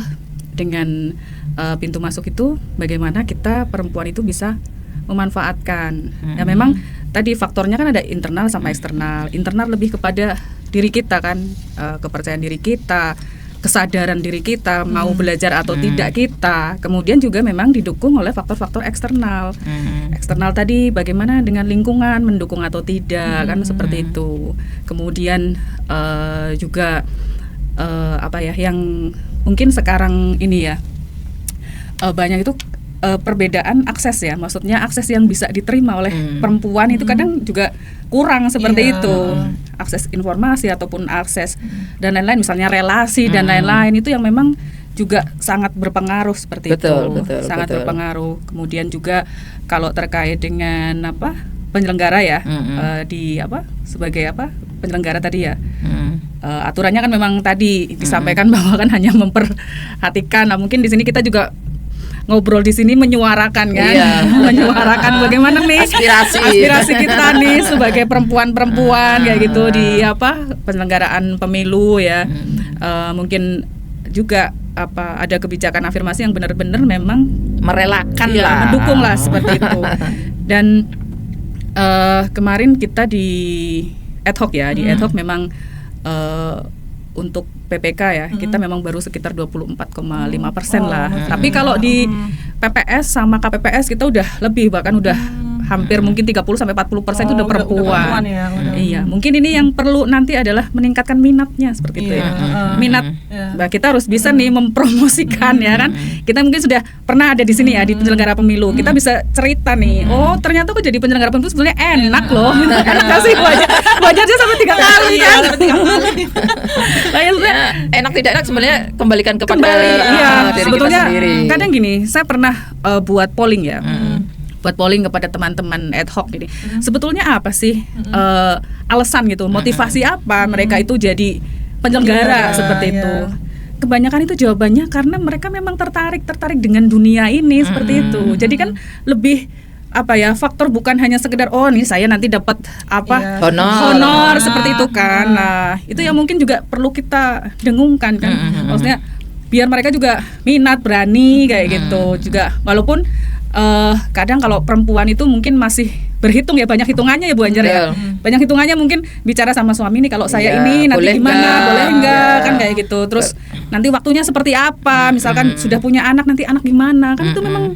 dengan pintu masuk itu bagaimana kita perempuan itu bisa memanfaatkan. Ya memang tadi faktornya kan ada internal sama eksternal. Internal lebih kepada diri kita kan, kepercayaan diri kita, kesadaran diri kita, mau belajar atau tidak kita. Kemudian juga memang didukung oleh faktor-faktor eksternal. Eksternal tadi bagaimana dengan lingkungan mendukung atau tidak kan, seperti itu. Kemudian juga yang mungkin sekarang ini ya banyak itu perbedaan akses ya, maksudnya akses yang bisa diterima oleh perempuan itu kadang juga kurang seperti itu, akses informasi ataupun akses dan lain-lain, misalnya relasi dan lain-lain itu yang memang juga sangat berpengaruh seperti itu, sangat berpengaruh. Kemudian juga kalau terkait dengan penyelenggara ya, sebagai penyelenggara tadi ya. Aturannya kan memang tadi disampaikan bahwa kan hanya memperhatikan. Nah, mungkin di sini kita juga ngobrol di sini menyuarakan kan, menyuarakan bagaimana nih aspirasi kita nih sebagai perempuan-perempuan kayak gitu di penyelenggaraan pemilu ya. Mungkin juga ada kebijakan afirmasi yang benar-benar memang merelakan mendukung lah seperti itu. Dan kemarin kita di ad hoc ya, di ad hoc memang untuk PPK ya, kita memang baru sekitar 24,5% lah. Tapi kalau di PPS sama KPPS kita udah lebih, bahkan udah hampir mungkin 30-40% itu udah perempuan. Iya, mungkin ini yang perlu nanti adalah meningkatkan minatnya seperti itu ya. Minat, nah, kita harus bisa nih mempromosikan ya kan. Kita mungkin sudah pernah ada di sini ya di penyelenggara pemilu. Kita bisa cerita nih, oh ternyata kok jadi penyelenggara pemilu sebenarnya enak loh. Enak sih wajarnya sampai 3 kali kan. Enak tidak enak sebenarnya kembalikan kepada diri sebetulnya kita sendiri. Kadang gini, saya pernah buat polling ya. Buat polling kepada teman-teman ad hoc ini. Sebetulnya apa sih alasan gitu, motivasi apa mereka itu jadi penyelenggara seperti itu. Kebanyakan itu jawabannya karena mereka memang tertarik dengan dunia ini seperti itu. Jadi kan lebih faktor bukan hanya sekedar nih saya nanti dapat honor seperti itu kan. Nah, itu yang mungkin juga perlu kita dengungkan kan. Maksudnya biar mereka juga minat, berani kayak gitu juga, walaupun kadang kalau perempuan itu mungkin masih berhitung ya, banyak hitungannya ya Bu Anjar ya. Banyak hitungannya, mungkin bicara sama suami nih, kalau saya ini nanti gimana, boleh enggak kan kayak gitu. Terus nanti waktunya seperti apa, misalkan sudah punya anak, nanti anak gimana kan, itu memang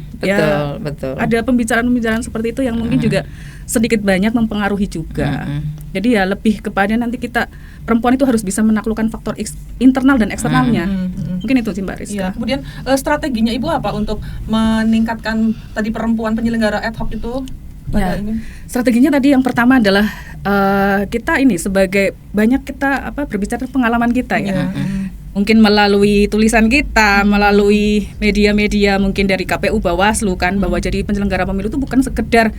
betul. Ada pembicaraan seperti itu yang mungkin juga sedikit banyak mempengaruhi juga. Jadi ya lebih kepada nanti kita perempuan itu harus bisa menaklukkan faktor internal dan eksternalnya. Mungkin itu sih Mbak Rizka. Ya, kemudian strateginya Ibu apa untuk meningkatkan tadi perempuan penyelenggara ad hoc itu? Strateginya tadi yang pertama adalah kita ini sebagai banyak kita berbicara pengalaman kita ya. Mungkin melalui tulisan kita, melalui media-media mungkin dari KPU, Bawaslu kan, bahwa jadi penyelenggara pemilu itu bukan sekedar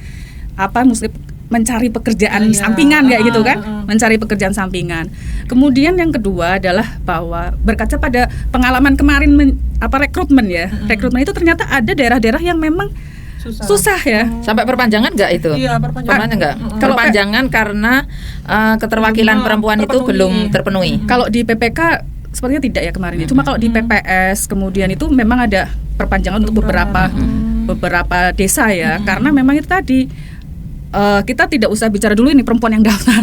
mesti mencari pekerjaan sampingan kayak gitu kan, mencari pekerjaan sampingan. Kemudian yang kedua adalah bahwa berkaca pada pengalaman kemarin rekrutmen ya. Rekrutmen itu ternyata ada daerah-daerah yang memang susah ya. Sampai perpanjangan nggak itu? Iya, perpanjangan nggak? Perpanjangan karena keterwakilan perempuan itu belum terpenuhi. Kalau di PPK sepertinya tidak ya kemarin. Cuma kalau di PPS kemudian itu memang ada perpanjangan untuk beberapa desa ya, karena memang itu tadi kita tidak usah bicara dulu ini perempuan yang daftar.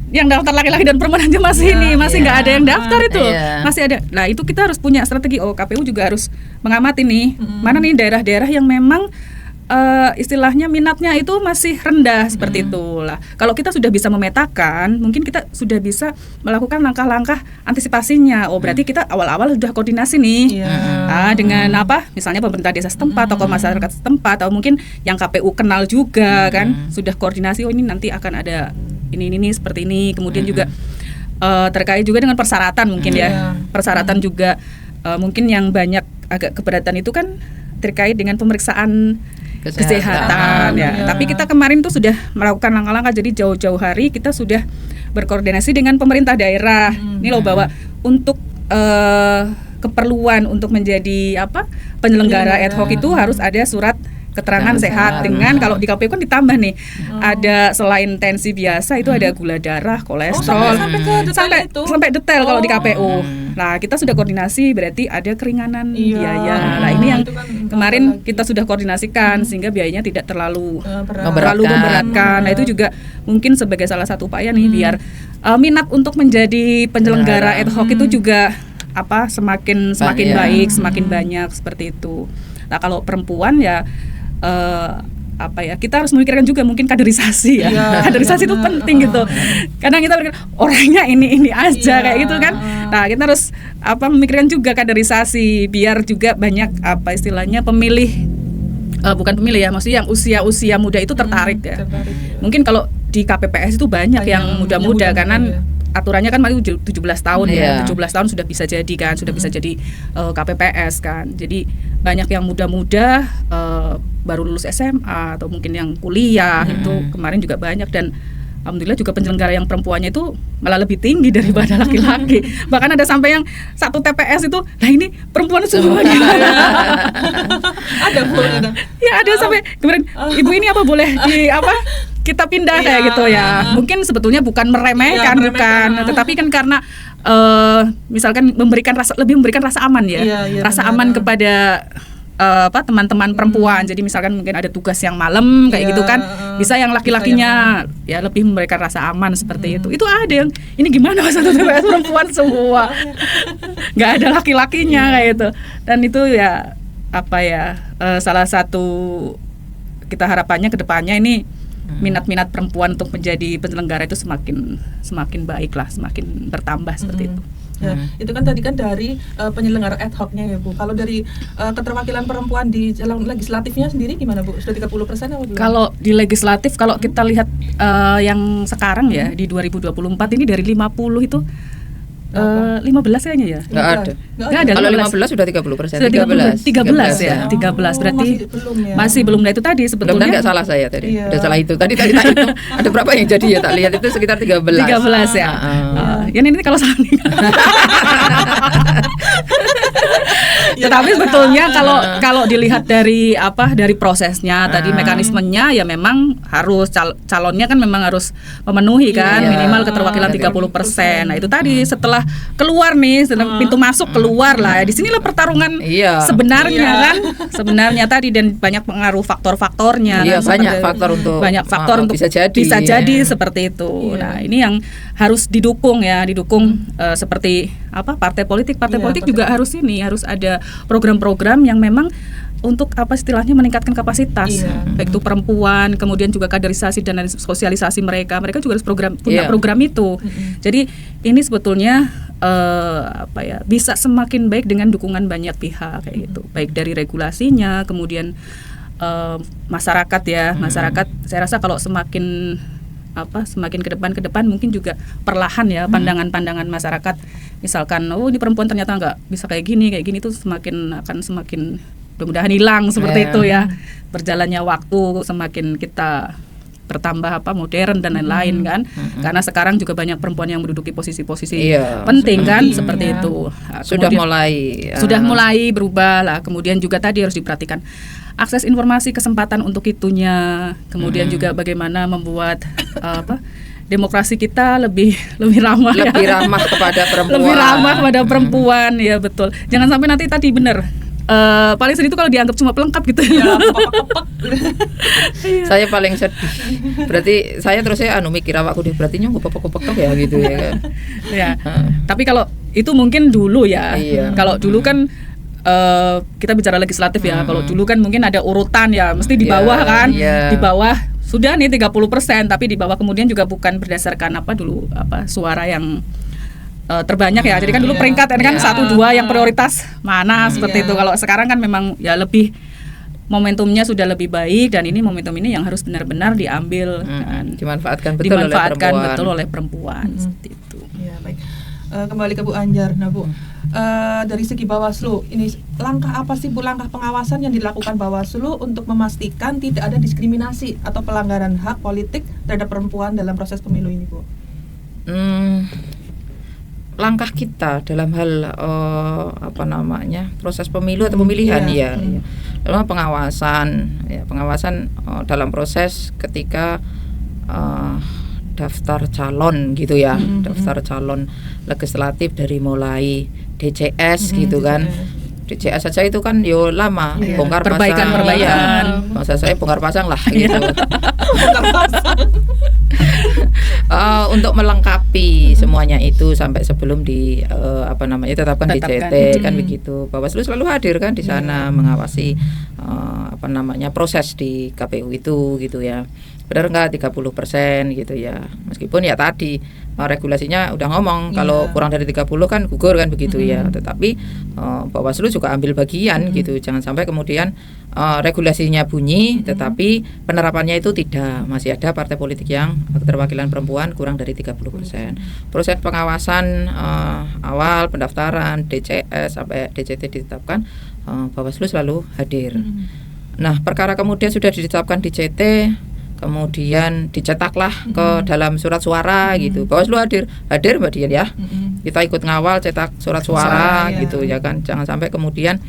yang daftar laki-laki dan perempuan aja masih masih nggak ada yang daftar itu loh. Masih ada. Nah itu kita harus punya strategi. KPU juga harus mengamati nih mana nih daerah-daerah yang memang istilahnya minatnya itu masih rendah seperti itu lah. Kalau kita sudah bisa memetakan, mungkin kita sudah bisa melakukan langkah-langkah antisipasinya. Berarti kita awal-awal sudah koordinasi nih dengan misalnya pemerintah desa setempat, tokoh masyarakat setempat, atau mungkin yang KPU kenal juga kan, sudah koordinasi. Ini nanti akan ada ini seperti ini. Kemudian juga terkait juga dengan persyaratan mungkin persyaratan juga mungkin yang banyak agak keberatan itu kan terkait dengan pemeriksaan kesehatan ya. Tapi kita kemarin tuh sudah melakukan langkah-langkah, jadi jauh-jauh hari kita sudah berkoordinasi dengan pemerintah daerah. Ini loh bahwa untuk keperluan untuk menjadi penyelenggara ad hoc itu harus ada surat keterangan sehat dengan kalau di KPU kan ditambah nih ada selain tensi biasa itu ada gula darah, kolesterol, sampai detail kalau di KPU. Nah kita sudah koordinasi berarti ada keringanan biaya. Nah ini yang kemarin kita sudah koordinasikan sehingga biayanya tidak terlalu memberatkan. Nah itu juga mungkin sebagai salah satu upaya nih biar minat untuk menjadi penyelenggara ad hoc itu juga semakin baik, semakin banyak seperti itu. Nah kalau perempuan ya kita harus memikirkan juga mungkin kaderisasi ya. Kaderisasi itu penting gitu. Kadang kita berpikir orangnya ini aja kayak gitu kan. Nah, kita harus memikirkan juga kaderisasi biar juga banyak istilahnya pemilih bukan pemilih ya, maksudnya yang usia muda itu tertarik ya. Mungkin kalau di KPPS itu banyak yang muda-muda karena aturannya kan masih 17 tahun ya. 17 tahun sudah bisa jadi kan, sudah bisa jadi KPPS kan. Jadi banyak yang muda-muda baru lulus SMA atau mungkin yang kuliah itu kemarin juga banyak, dan alhamdulillah juga penyelenggara yang perempuannya itu malah lebih tinggi daripada laki-laki. Bahkan ada sampai yang satu TPS itu, nah ini perempuan semua gimana? ada sampai kemarin ibu ini boleh kita pindah kayak gitu ya. Mungkin sebetulnya bukan meremehkan, tetapi kan karena misalkan lebih memberikan rasa aman ya, rasa aman kepada teman-teman perempuan. Jadi misalkan mungkin ada tugas yang malam kayak gitu kan, bisa yang laki-lakinya ya lebih memberikan rasa aman seperti itu. Itu ada yang ini gimana satu TPS perempuan semua, nggak ada laki-lakinya kayak gitu. Dan itu ya salah satu kita harapannya ke depannya ini minat-minat perempuan untuk menjadi penyelenggara itu semakin baik lah, semakin bertambah seperti itu. Ya, itu kan tadi kan dari penyelenggara ad hoc-nya ya Bu. Kalau dari keterwakilan perempuan di legislatifnya sendiri gimana Bu? Sudah 30% apa belum? Kalau di legislatif, kalau kita lihat yang sekarang ya di 2024 ini dari 50 itu 15 kayaknya ya? Nggak ada. Kalau 15 sudah 30%. Sudah 13 ya. 13 berarti masih belum. Nah itu tadi sebetulnya. Mudah-mudahan nggak salah saya tadi. Udah salah itu. Tadi tak hitung. Ada berapa yang jadi ya, tak lihat itu sekitar 13. 13 ya. Ya ini kalau salah nih. Tetapi sebetulnya kalau dilihat dari prosesnya tadi, mekanismenya ya memang harus calonnya kan memang harus memenuhi kan minimal keterwakilan 30%. Nah itu tadi setelah keluar nih pintu masuk keluar lah, di sinilah pertarungan sebenarnya kan, sebenarnya tadi, dan banyak pengaruh faktor-faktornya kan, banyak faktor untuk bisa jadi seperti itu. Nah ini yang harus didukung seperti partai politik juga harus ada program-program yang memang untuk istilahnya meningkatkan kapasitas baik itu perempuan, kemudian juga kaderisasi dan sosialisasi mereka juga harus punya program itu. Jadi ini sebetulnya bisa semakin baik dengan dukungan banyak pihak kayak gitu, baik dari regulasinya, kemudian masyarakat masyarakat. Saya rasa kalau semakin ke depan mungkin juga perlahan ya pandangan-pandangan masyarakat, misalkan ini perempuan ternyata nggak bisa kayak gini itu akan semakin mudah-mudahan hilang seperti itu ya. Berjalannya waktu semakin kita bertambah modern dan lain-lain kan, karena sekarang juga banyak perempuan yang menduduki posisi-posisi penting kan seperti itu. Sudah mulai berubah lah. Kemudian juga tadi harus diperhatikan akses informasi, kesempatan untuk itunya, kemudian juga bagaimana membuat demokrasi kita lebih ramah ramah kepada perempuan. Lebih ramah kepada perempuan ya, betul. Jangan sampai nanti tadi benar paling sedih itu kalau dianggap cuma pelengkap gitu. Ya, kepek-kepek. Saya paling sedih. Berarti saya terusnya mikir awakku deh, berarti nyong kepek-kepek ya gitu ya kan. Ya. Tapi kalau itu mungkin dulu ya. Iya. Kalau dulu kan kita bicara legislatif ya. Kalau dulu kan mungkin ada urutan ya, mesti di bawah kan. Iya. Di bawah sudah nih 30%, tapi di bawah kemudian juga bukan berdasarkan suara yang terbanyak ya. Jadi kan dulu peringkat kan 1, 2 yang prioritas mana seperti itu. Kalau sekarang kan memang ya lebih momentumnya sudah lebih baik, dan ini momentum ini yang harus benar-benar diambil dan dimanfaatkan betul oleh perempuan seperti itu. Ya, baik. Kembali ke Bu Anjar. Nah, Bu, dari segi Bawaslu ini langkah apa sih Bu, langkah pengawasan yang dilakukan Bawaslu untuk memastikan tidak ada diskriminasi atau pelanggaran hak politik terhadap perempuan dalam proses pemilu ini, Bu? Langkah kita dalam hal proses pemilu atau pemilihan dalam pengawasan dalam proses ketika daftar calon gitu ya, daftar calon legislatif dari mulai DCS gitu kan. DCS saja itu kan lama, bongkar pasang. Masa saya bongkar pasang lah gitu. Bongkar pasang. Untuk melengkapi semuanya itu sampai sebelum ditetapkan DJT kan begitu. Bawaslu selalu hadir kan di sana mengawasi proses di KPU itu gitu ya. Benar enggak 30% gitu ya. Meskipun ya tadi regulasinya udah ngomong kalau kurang dari 30 kan gugur kan begitu ya. Tetapi Bawaslu juga ambil bagian gitu. Jangan sampai kemudian regulasinya bunyi tetapi penerapannya itu tidak. Masih ada partai politik yang keterwakilan perempuan kurang dari 30%. Proses pengawasan awal pendaftaran DCS sampai DJT ditetapkan, Bawaslu selalu hadir. Nah, perkara kemudian sudah ditetapkan DJT, kemudian dicetaklah ke dalam surat suara gitu. Bawaslu hadir Mbak Dian ya. Kita ikut ngawal cetak surat suara gitu ya kan. Jangan sampai kemudian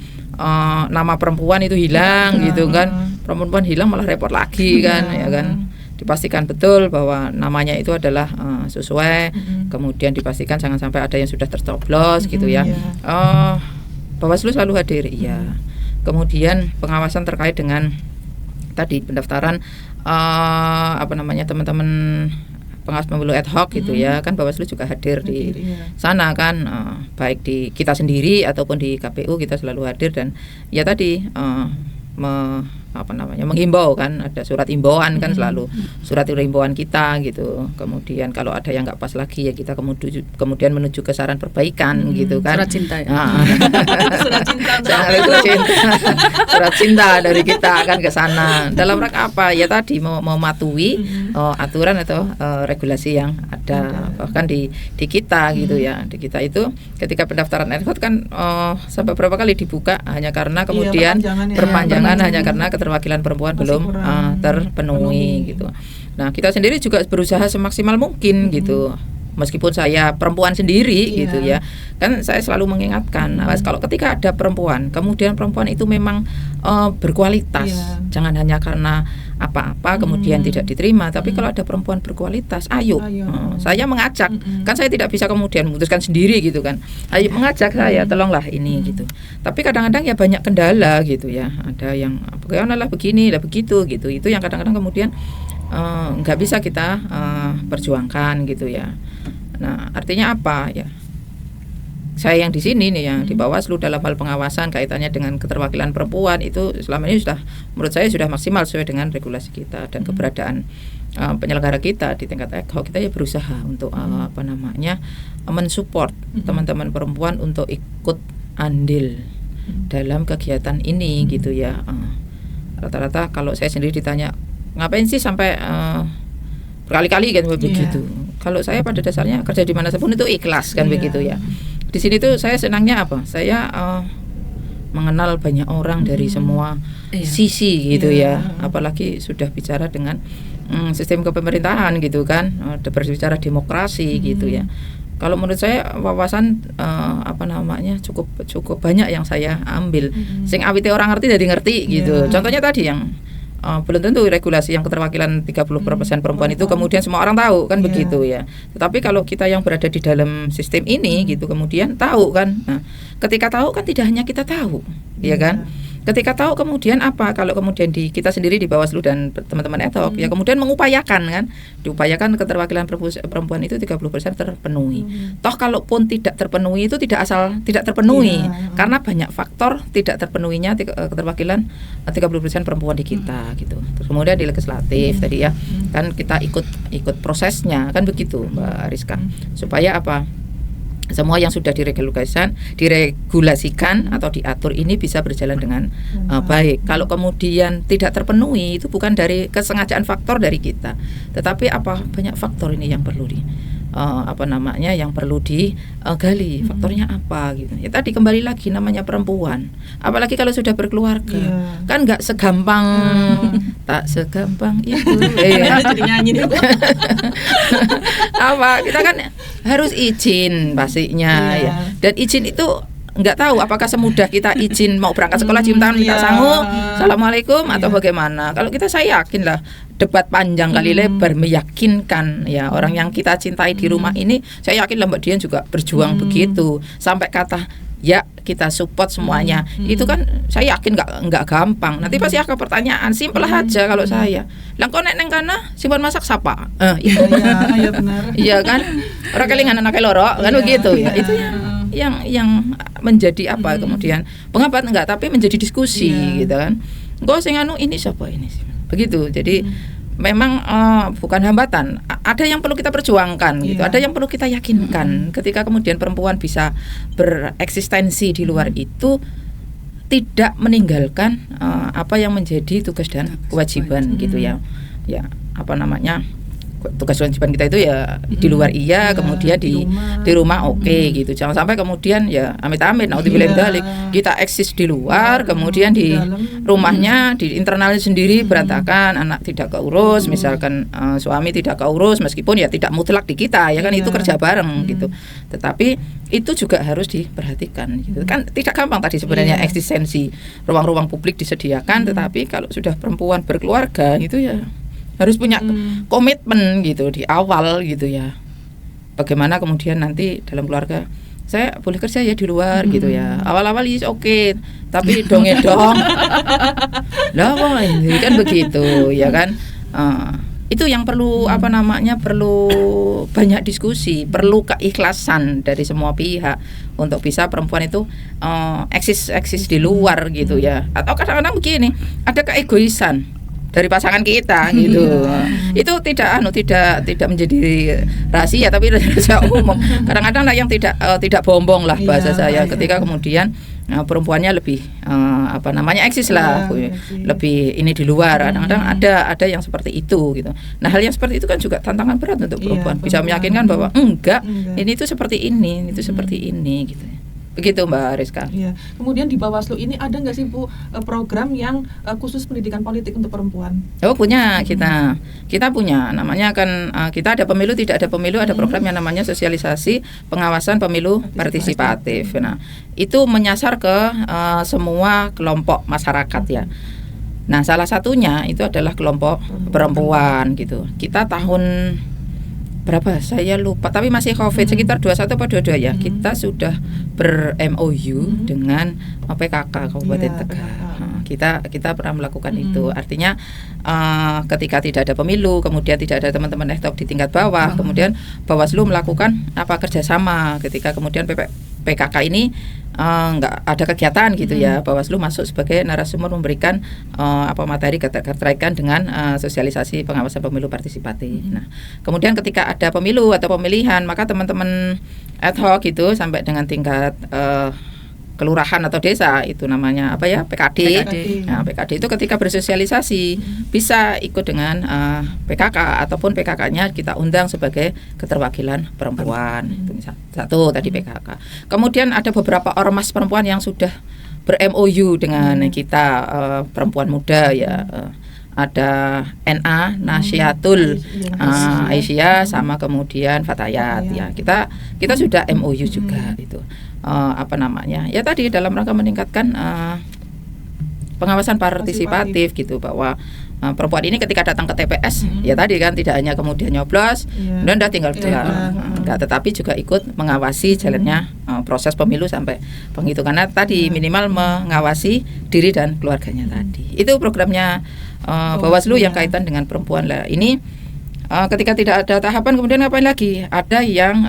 nama perempuan itu hilang gitu kan. Perempuan hilang malah repot lagi kan ya kan. Dipastikan betul bahwa namanya itu adalah sesuai. Kemudian dipastikan jangan sampai ada yang sudah tercoblos gitu ya. Bawaslu selalu hadir iya. Kemudian pengawasan terkait dengan tadi pendaftaran teman-teman pengawas pemilu ad hoc gitu ya kan. Bawaslu juga hadir di sana kan, baik di kita sendiri ataupun di KPU kita selalu hadir. Dan ya tadi menghimbau kan, ada surat himbauan kan selalu surat himbauan kita gitu. Kemudian kalau ada yang nggak pas lagi ya kita kemudian menuju ke saran perbaikan gitu kan. Surat cinta ya. Surat cinta dari kita kan ke sana. Dalam rangka apa? Ya tadi mematuhi aturan atau regulasi yang ada bahkan di kita gitu ya. Di kita itu ketika pendaftaran ad hoc kan sampai berapa kali dibuka hanya karena kemudian perpanjangan hanya karena keterwakilan perempuan belum terpenuhi gitu. Nah, kita sendiri juga berusaha semaksimal mungkin gitu. Meskipun saya perempuan sendiri gitu ya. Kan saya selalu mengingatkan kalau ketika ada perempuan, kemudian perempuan itu memang berkualitas. Jangan hanya karena apa-apa kemudian tidak diterima, tapi kalau ada perempuan berkualitas, ayo. Saya mengajak. Kan saya tidak bisa kemudian memutuskan sendiri gitu kan. Ayo mengajak saya, tolonglah ini gitu. Tapi kadang-kadang ya banyak kendala gitu ya. Ada yang bagaimana begini, lah begitu gitu. Itu yang kadang-kadang kemudian nggak bisa kita perjuangkan gitu ya. Nah, artinya apa ya? Saya yang di sini nih yang di Bawaslu dalam hal pengawasan kaitannya dengan keterwakilan perempuan itu selama ini sudah menurut saya sudah maksimal sesuai dengan regulasi kita dan keberadaan penyelenggara kita di tingkat ad hoc. Kita ya berusaha untuk mensupport teman-teman perempuan untuk ikut andil dalam kegiatan ini gitu ya. Rata-rata kalau saya sendiri ditanya ngapain sih sampai berkali-kali kan begitu. Kalau saya pada dasarnya kerja di mana pun itu ikhlas kan begitu ya. Di sini tuh saya senangnya apa? Saya mengenal banyak orang dari semua sisi gitu ya. Apalagi sudah bicara dengan sistem kepemerintahan gitu kan. Berbicara demokrasi gitu ya. Kalau menurut saya wawasan cukup banyak yang saya ambil. Sing awite orang ngerti jadi ngerti gitu. Contohnya tadi yang belum tentu regulasi yang keterwakilan 30% perempuan itu kemudian semua orang tahu kan begitu ya. Tetapi kalau kita yang berada di dalam sistem ini gitu kemudian tahu kan. Nah, ketika tahu kan tidak hanya kita tahu, ya kan? Ketika tahu kemudian apa? Kalau kemudian kita sendiri di Bawaslu dan teman-teman ad hoc ya kemudian mengupayakan kan, diupayakan keterwakilan perempuan itu 30% terpenuhi. Toh kalaupun tidak terpenuhi itu tidak asal tidak terpenuhi karena banyak faktor tidak terpenuhinya keterwakilan 30% perempuan di kita gitu. Terus kemudian di legislatif tadi ya kan kita ikut prosesnya kan begitu Mbak Rizka. Supaya apa? Semua yang sudah diregulasikan atau diatur ini bisa berjalan dengan baik. Kalau kemudian tidak terpenuhi itu bukan dari kesengajaan faktor dari kita, tetapi banyak faktor ini yang perlu yang perlu digali faktornya apa gitu. Ya tadi kembali lagi namanya perempuan, apalagi kalau sudah berkeluarga kan nggak segampang tak segampang itu jadi nyanyi deh. Kita kan harus izin pastinya ya, dan izin itu nggak tahu apakah semudah kita izin mau berangkat sekolah cium tangan minta sangu assalamualaikum atau bagaimana. Kalau saya yakin lah debat panjang kali lebar meyakinkan ya orang yang kita cintai di rumah ini, saya yakin lah Mbak Dian juga berjuang begitu sampai kata ya kita support semuanya. Itu kan saya yakin nggak gampang. Nanti pasti akan pertanyaan simpel aja kalau saya. Lah kok nek neng kana simpan masak siapa? Itu iya benar. Iya kan? Ora kelingan anake loro kan begitu ya. Itu yang menjadi kemudian pengabat enggak tapi menjadi diskusi gitu kan. Engko sing ini siapa ini? Begitu. Jadi memang bukan hambatan. Ada yang perlu kita perjuangkan gitu. Ada yang perlu kita yakinkan. Ketika kemudian perempuan bisa bereksistensi di luar itu tidak meninggalkan apa yang menjadi tugas dan kewajiban gitu ya. Ya, tugas kewajiban kita itu ya di luar kemudian di rumah gitu. Jangan sampai kemudian ya amit-amit naudzubillah dzalik kita eksis di luar kemudian di rumahnya di internalnya sendiri berantakan, anak tidak keurus, misalkan suami tidak keurus meskipun ya tidak mutlak di kita ya kan itu kerja bareng gitu. Tetapi itu juga harus diperhatikan gitu. Kan tidak gampang tadi sebenarnya eksistensi ruang-ruang publik disediakan, tetapi kalau sudah perempuan berkeluarga itu ya harus punya komitmen gitu di awal gitu ya. Bagaimana kemudian nanti dalam keluarga saya boleh kerja ya di luar gitu ya. Awal-awal oke, tapi dong lah ini kan begitu ya kan. Itu yang perlu perlu banyak diskusi, perlu keikhlasan dari semua pihak untuk bisa perempuan itu eksis di luar gitu ya. Atau kadang-kadang begini, ada keegoisan dari pasangan kita gitu. Itu tidak menjadi rahasia tapi rahasia umum. Kadang-kadang yang tidak bombong lah bahasa saya ketika kemudian perempuannya lebih eksis lah, lebih ini di luar. Kadang-kadang ada yang seperti itu gitu. Nah, hal yang seperti itu kan juga tantangan berat untuk perempuan. Bisa meyakinkan bahwa enggak, ini itu seperti ini, itu seperti ini gitu. Begitu Mbak Rizka. Iya. Kemudian di Bawaslu ini ada nggak sih Bu program yang khusus pendidikan politik untuk perempuan? Oh punya kita punya namanya kan kita ada pemilu tidak ada pemilu ada program yang namanya sosialisasi pengawasan pemilu partisipatif. Nah itu menyasar ke semua kelompok masyarakat ya. Nah salah satunya itu adalah kelompok perempuan gitu. Kita tahun berapa saya lupa tapi masih COVID sekitar 21 atau 22 ya kita sudah ber-MOU dengan PKK Kabupaten Tegal. Kita pernah melakukan itu artinya ketika tidak ada pemilu kemudian tidak ada teman-teman ad hoc di tingkat bawah kemudian Bawaslu melakukan kerjasama ketika kemudian PKK ini nggak ada kegiatan gitu ya Bawaslu masuk sebagai narasumber memberikan materi terkait dengan sosialisasi pengawasan pemilu partisipatif. Nah kemudian ketika ada pemilu atau pemilihan maka teman-teman ad hoc itu sampai dengan tingkat kelurahan atau desa itu namanya PKD. Nah, PKD itu ketika bersosialisasi bisa ikut dengan PKK ataupun PKK-nya kita undang sebagai keterwakilan perempuan. Itu satu tadi PKK. Kemudian ada beberapa ormas perempuan yang sudah ber-MOU dengan kita perempuan muda ya. Ada NA Nasyatul Aisyah sama kemudian Fatayat ya. Kita sudah MOU juga itu. Ya tadi dalam rangka meningkatkan pengawasan partisipatif gitu bahwa perempuan ini ketika datang ke TPS ya tadi kan tidak hanya kemudian nyoblos dan udah tinggal enggak, tetapi juga ikut mengawasi jalannya proses pemilu sampai penghitungan. Karena tadi minimal mengawasi diri dan keluarganya tadi. Itu programnya Bawaslu yang kaitan dengan perempuan lah. Ini ketika tidak ada tahapan kemudian ngapain lagi? Ada yang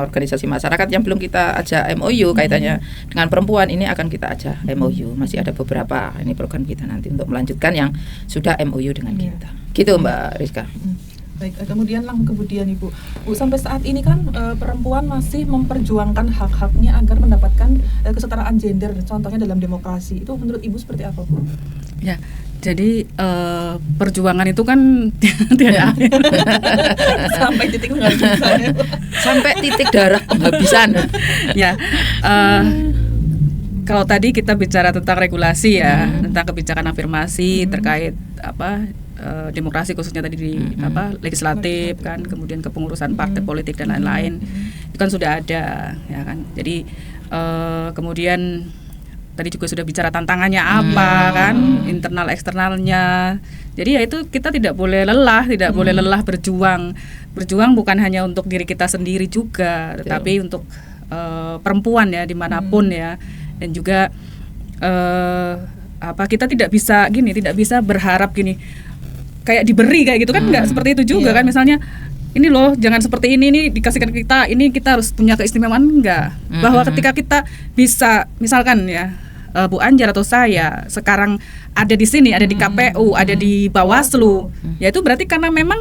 organisasi masyarakat yang belum kita ajak MOU kaitannya dengan perempuan, ini akan kita ajak MOU. Masih ada beberapa ini program kita nanti untuk melanjutkan yang sudah MOU dengan kita. Gitu Mbak Rizka. Baik, kemudian Ibu, sampai saat ini kan perempuan masih memperjuangkan hak-haknya agar mendapatkan kesetaraan gender, contohnya dalam demokrasi. Itu menurut Ibu seperti apa, Bu? Ya, jadi perjuangan itu kan tidak akhir. Sampai titik penghabisan. Sampai titik darah penghabisan. Ya, kalau tadi kita bicara tentang regulasi ya, tentang kebijakan afirmasi terkait demokrasi khususnya tadi di legislatif kan, kemudian kepengurusan partai politik dan lain-lain, itu kan sudah ada ya kan. Jadi kemudian tadi juga sudah bicara tantangannya apa kan, internal eksternalnya. Jadi ya itu kita tidak boleh lelah, boleh lelah berjuang bukan hanya untuk diri kita sendiri juga, tetapi untuk perempuan ya dimanapun ya. Dan juga kita tidak bisa berharap gini kayak diberi kayak gitu kan, nggak seperti itu juga kan. Misalnya ini loh jangan seperti ini dikasihkan kita, ini kita harus punya keistimewaan, enggak. Bahwa ketika kita bisa misalkan ya Bu Anjar atau saya sekarang ada di sini, ada di KPU, ada di Bawaslu, ya itu berarti karena memang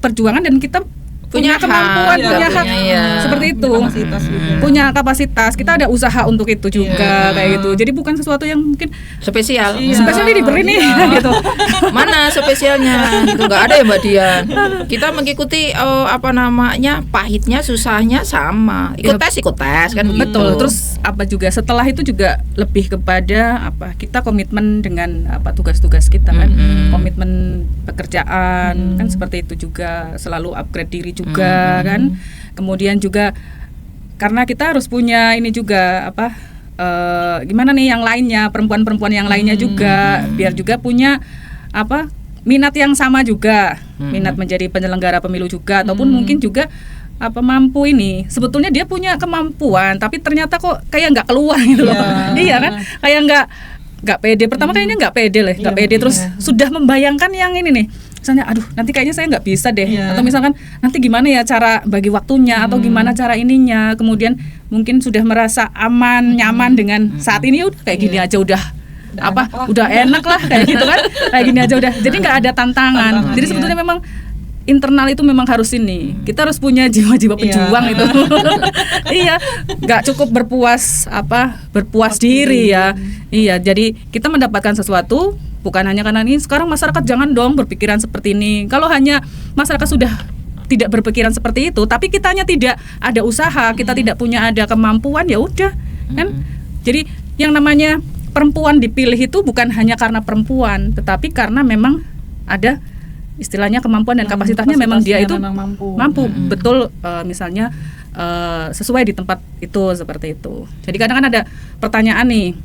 perjuangan dan kita punya kemampuan, punya hak seperti itu, punya kapasitas, kita ada usaha untuk itu juga kayak gitu. Jadi bukan sesuatu yang mungkin spesial ini diberi nih gitu. Mana spesialnya? Itu nggak ada ya Mbak Dian. Kita mengikuti pahitnya, susahnya sama. Ikut tes kan begitu. Betul. Terus juga setelah itu juga lebih kepada kita komitmen dengan tugas-tugas kita kan, komitmen pekerjaan kan seperti itu juga, selalu upgrade diri juga kan. Kemudian juga karena kita harus punya ini juga gimana nih yang lainnya, perempuan-perempuan yang lainnya juga biar juga punya minat yang sama juga, minat menjadi penyelenggara pemilu juga, ataupun mungkin juga mampu ini. Sebetulnya dia punya kemampuan tapi ternyata kok kayak nggak keluar gitu loh. Iya kan? Kayak nggak pede. Pertama kayaknya nggak pede terus sudah membayangkan yang ini nih. Misalnya aduh nanti kayaknya saya nggak bisa deh, atau misalkan nanti gimana ya cara bagi waktunya, atau gimana cara ininya. Kemudian mungkin sudah merasa aman, nyaman dengan saat ini, udah kayak gini aja udah enak lah kayak gitu kan, kayak gini aja udah, jadi nggak ada tantangan. Jadi sebetulnya memang internal itu memang harus ini, kita harus punya jiwa-jiwa pejuang itu. Iya, nggak cukup berpuas diri ya. Iya, jadi kita mendapatkan sesuatu bukan hanya karena ini. Sekarang masyarakat jangan dong berpikiran seperti ini. Kalau hanya masyarakat sudah tidak berpikiran seperti itu, tapi kitanya tidak ada usaha, kita tidak punya ada kemampuan, ya udah kan. Jadi yang namanya perempuan dipilih itu bukan hanya karena perempuan, tetapi karena memang ada istilahnya kemampuan dan kapasitasnya memang dia itu mampu. Betul, misalnya sesuai di tempat itu, seperti itu. Jadi kadang kan ada pertanyaan nih,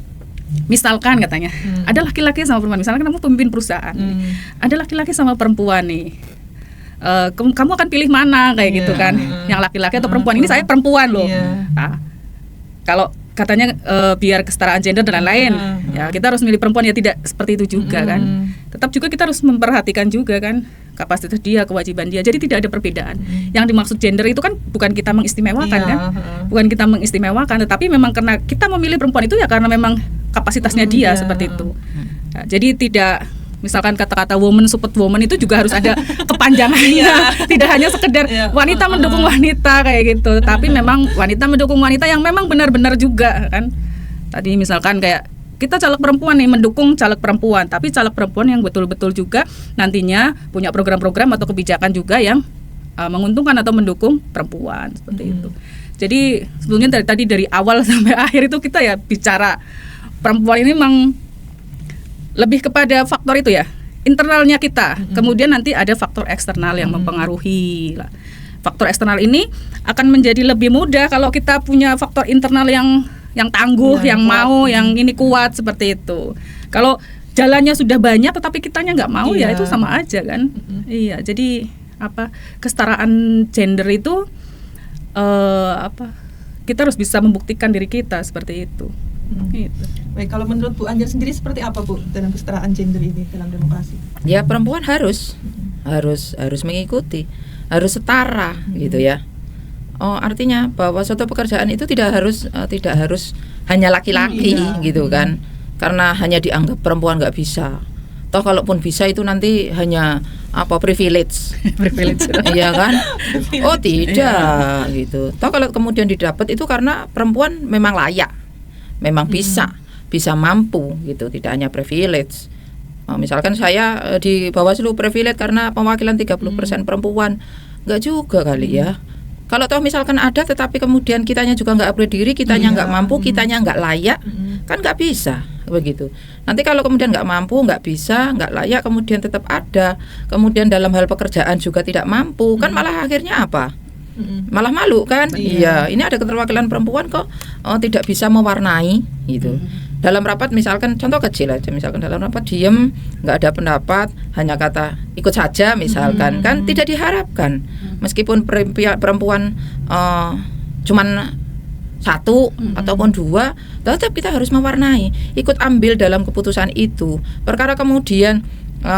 misalkan katanya ada laki-laki sama perempuan, misalkan kamu pemimpin perusahaan, ada laki-laki sama perempuan nih, kamu akan pilih mana kayak gitu kan, yang laki-laki atau perempuan. Ini saya perempuan loh. Nah, kalau katanya biar kesetaraan gender dan lain-lain, ya kita harus milih perempuan, ya tidak seperti itu juga kan. Tetap juga kita harus memperhatikan juga kan kapasitas dia, kewajiban dia. Jadi tidak ada perbedaan. Yang dimaksud gender itu kan bukan kita mengistimewakan kan, bukan kita mengistimewakan, tetapi memang karena kita memilih perempuan itu ya karena memang kapasitasnya dia seperti itu. Nah, jadi tidak, misalkan kata-kata woman support woman itu juga harus ada kepanjangannya. Tidak hanya sekedar wanita mendukung wanita kayak gitu, tapi memang wanita mendukung wanita yang memang benar-benar juga kan. Tadi misalkan kayak kita caleg perempuan nih mendukung caleg perempuan, tapi caleg perempuan yang betul-betul juga nantinya punya program-program atau kebijakan juga yang menguntungkan atau mendukung perempuan seperti itu. Jadi sebetulnya dari awal sampai akhir itu kita ya bicara perempuan ini memang lebih kepada faktor itu ya, internalnya kita. Kemudian nanti ada faktor eksternal yang mempengaruhi lah. Faktor eksternal ini akan menjadi lebih mudah kalau kita punya faktor internal yang tangguh, yang mau, yang ini kuat seperti itu. Kalau jalannya sudah banyak tetapi kitanya nggak mau, ya Iya. itu sama aja kan. Iya, jadi kesetaraan gender itu kita harus bisa membuktikan diri kita seperti itu. Gitu. Baik, kalau menurut Bu Anjar sendiri seperti apa Bu dalam kesetaraan gender ini dalam demokrasi? Ya perempuan harus mengikuti, harus setara gitu ya. Artinya bahwa suatu pekerjaan itu tidak harus hanya laki-laki gitu kan, karena hanya dianggap perempuan nggak bisa. Toh kalaupun bisa itu nanti hanya privilege, iya kan? Oh tidak gitu. Toh kalau kemudian didapat itu karena perempuan memang layak, memang bisa mampu gitu, tidak hanya privilege. Misalkan saya di Bawaslu privilege karena pewakilan 30% perempuan, nggak juga kali ya. Kalau toh misalkan ada tetapi kemudian kitanya juga nggak upgrade diri, kitanya nggak mampu, kitanya nggak layak, kan nggak bisa begitu. Nanti kalau kemudian nggak mampu, nggak bisa, nggak layak, kemudian tetap ada, kemudian dalam hal pekerjaan juga tidak mampu, kan malah akhirnya apa? Malah malu kan? Iya, ini ada keterwakilan perempuan kok tidak bisa mewarnai gitu. Dalam rapat misalkan, contoh kecil aja, misalkan dalam rapat diem, nggak ada pendapat, hanya kata ikut saja misalkan, kan tidak diharapkan. Meskipun perempuan cuman 1 ataupun 2, tetap kita harus mewarnai, ikut ambil dalam keputusan itu. Perkara kemudian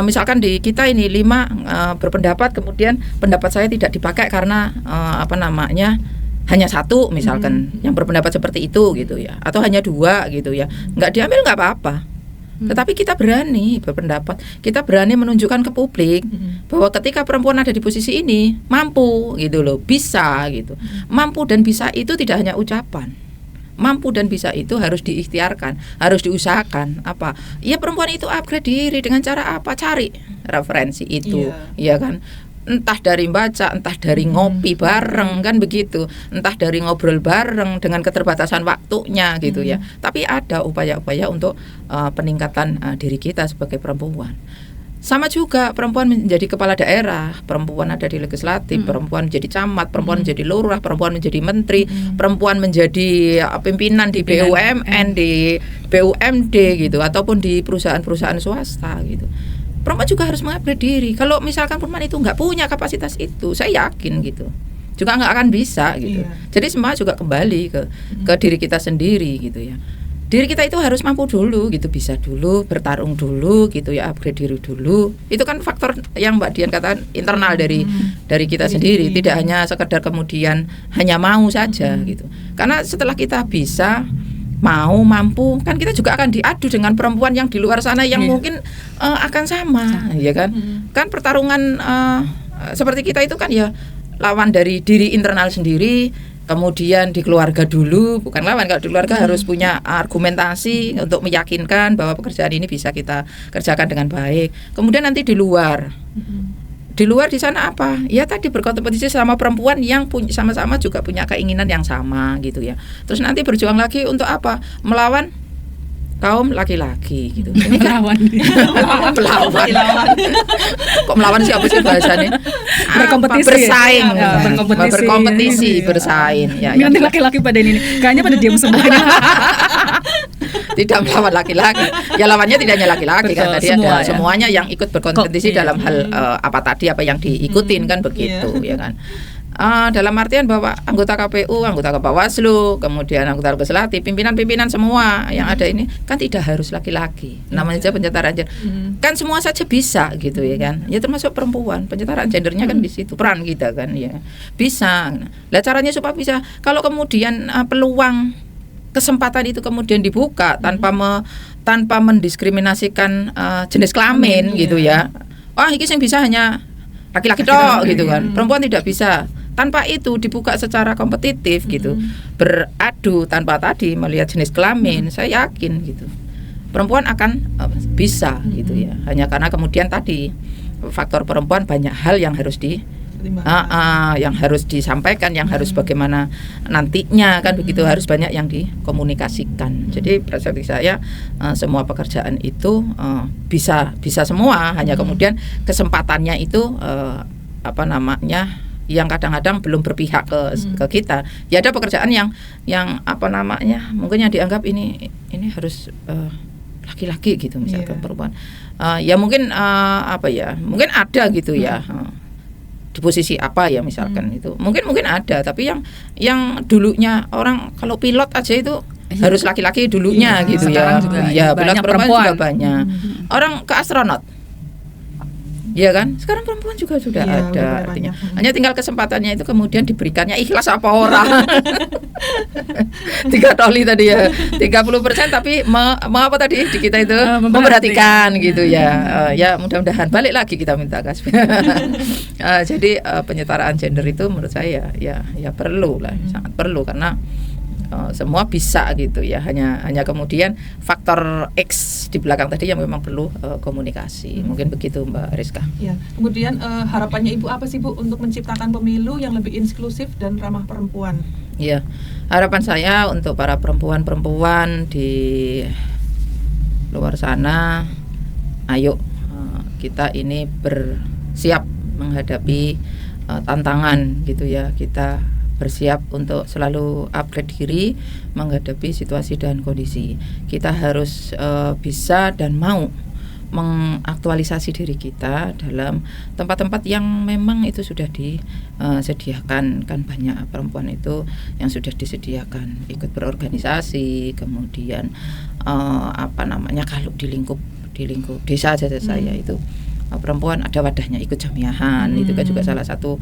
misalkan di kita ini 5 berpendapat, kemudian pendapat saya tidak dipakai karena hanya 1 misalkan yang berpendapat seperti itu gitu ya, atau hanya 2 gitu ya, nggak diambil nggak apa-apa. Tetapi kita berani berpendapat, kita berani menunjukkan ke publik bahwa ketika perempuan ada di posisi ini mampu gitu loh, bisa gitu. Mampu dan bisa itu tidak hanya ucapan. Mampu dan bisa itu harus diikhtiarkan, harus diusahakan. Ya perempuan itu upgrade diri dengan cara apa? Cari referensi itu, ya kan? Entah dari baca, entah dari ngopi bareng kan begitu, entah dari ngobrol bareng dengan keterbatasan waktunya gitu ya. Tapi ada upaya-upaya untuk peningkatan diri kita sebagai perempuan. Sama juga perempuan menjadi kepala daerah, perempuan ada di legislatif, perempuan menjadi camat, perempuan menjadi lurah, perempuan menjadi menteri, perempuan menjadi pimpinan di BUMN, di BUMD gitu, ataupun di perusahaan-perusahaan swasta gitu. Perempuan juga harus mengupgrade diri. Kalau misalkan perempuan itu nggak punya kapasitas itu, saya yakin gitu, juga nggak akan bisa gitu. Jadi semua juga kembali ke diri kita sendiri gitu ya. Diri kita itu harus mampu dulu gitu, bisa dulu, bertarung dulu gitu ya, upgrade diri dulu. Itu kan faktor yang Mbak Dian katakan internal dari kita sendiri, tidak hanya sekedar kemudian hanya mau saja gitu. Karena setelah kita bisa, mau, mampu, kan kita juga akan diadu dengan perempuan yang di luar sana yang mungkin akan sama, ya kan? Kan pertarungan seperti kita itu kan ya lawan dari diri internal sendiri, kemudian di keluarga dulu, bukan lawan. Kalau di keluarga harus punya argumentasi untuk meyakinkan bahwa pekerjaan ini bisa kita kerjakan dengan baik. Kemudian nanti di luar di sana apa? Ya tadi berkompetisi sama perempuan yang sama-sama juga punya keinginan yang sama gitu ya. Terus nanti berjuang lagi untuk apa? Melawan kaum laki-laki gitu. Ini kan melawan. Kok melawan siapa sih bahasanya? Bersaing, berkompetisi, bersaing. Ya, nanti laki-laki pada ini, kayaknya pada diam semuanya. Tidak melawan laki-laki, ya lawannya tidak hanya laki-laki. Betul, kan tadi ada semuanya yang ikut berkompetisi dalam hal apa yang diikutin kan begitu ya kan. Dalam artian bahwa anggota KPU, anggota Bawaslu, kemudian anggota legislatif, pimpinan-pimpinan semua yang ada ini kan tidak harus laki-laki. Namanya saja penyetaraan gender. Kan semua saja bisa gitu ya kan. Ya termasuk perempuan, penyetaraan gendernya kan di situ, peran kita kan ya. Bisa. Lah caranya supaya bisa, kalau kemudian peluang kesempatan itu kemudian dibuka tanpa mendiskriminasikan jenis kelamin gitu ya. Wah, ini yang bisa hanya laki-laki toh gitu kan. Perempuan tidak bisa. Tanpa itu dibuka secara kompetitif gitu, beradu tanpa tadi melihat jenis kelamin, saya yakin gitu perempuan akan bisa gitu ya. Hanya karena kemudian tadi faktor perempuan banyak hal yang harus yang harus disampaikan, yang harus bagaimana nantinya kan begitu, harus banyak yang dikomunikasikan. Jadi persepsi saya semua pekerjaan itu bisa semua, hanya kemudian kesempatannya itu yang kadang-kadang belum berpihak ke kita. Ya ada pekerjaan yang mungkin yang dianggap ini harus laki-laki gitu misalkan perempuan. Ya mungkin mungkin ada gitu ya. Di posisi apa ya misalkan itu. Mungkin ada, tapi yang dulunya orang kalau pilot aja itu harus laki-laki dulunya gitu ya. Juga Pilot perempuan juga banyak. Orang ke astronot. Ya kan? Sekarang perempuan juga sudah ada artinya. Hanya tinggal kesempatannya itu kemudian diberikannya ikhlas apa orang. 3 toli tadi ya. 30% tapi apa tadi di kita itu memperhatikan gitu ya. Ya mudah-mudahan balik lagi kita minta Kasbi. Jadi penyetaraan gender itu menurut saya ya perlu lah, sangat perlu karena semua bisa gitu ya, hanya kemudian faktor X di belakang tadi yang memang perlu komunikasi. Mungkin begitu Mbak Rizka. Ya, kemudian harapannya Ibu apa sih Bu untuk menciptakan pemilu yang lebih inklusif dan ramah perempuan? Iya, harapan saya untuk para perempuan di luar sana, ayo kita ini bersiap menghadapi tantangan gitu ya, kita bersiap untuk selalu upgrade diri menghadapi situasi dan kondisi. Kita harus bisa dan mau mengaktualisasi diri kita dalam tempat-tempat yang memang itu sudah disediakan. Kan banyak perempuan itu yang sudah disediakan ikut berorganisasi, kemudian kalau di lingkup desa saja saya itu perempuan ada wadahnya ikut jamiahan. Itu kan juga salah satu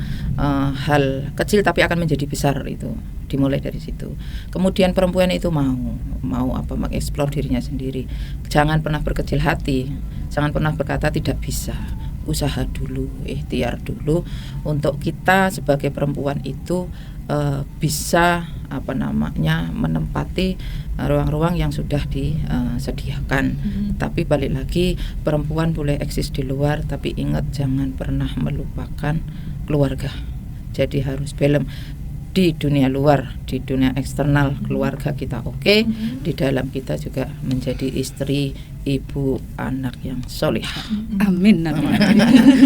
hal kecil tapi akan menjadi besar, itu dimulai dari situ. Kemudian perempuan itu mau mengeksplor dirinya sendiri, jangan pernah berkecil hati, jangan pernah berkata tidak bisa. Usaha dulu, ikhtiar dulu untuk kita sebagai perempuan itu bisa menempati ruang-ruang yang sudah disediakan. Tapi balik lagi, perempuan boleh eksis di luar, tapi ingat jangan pernah melupakan keluarga. Jadi harus balance di dunia luar, di dunia eksternal keluarga kita oke, di dalam kita juga menjadi istri, ibu, anak yang solihah. Amin.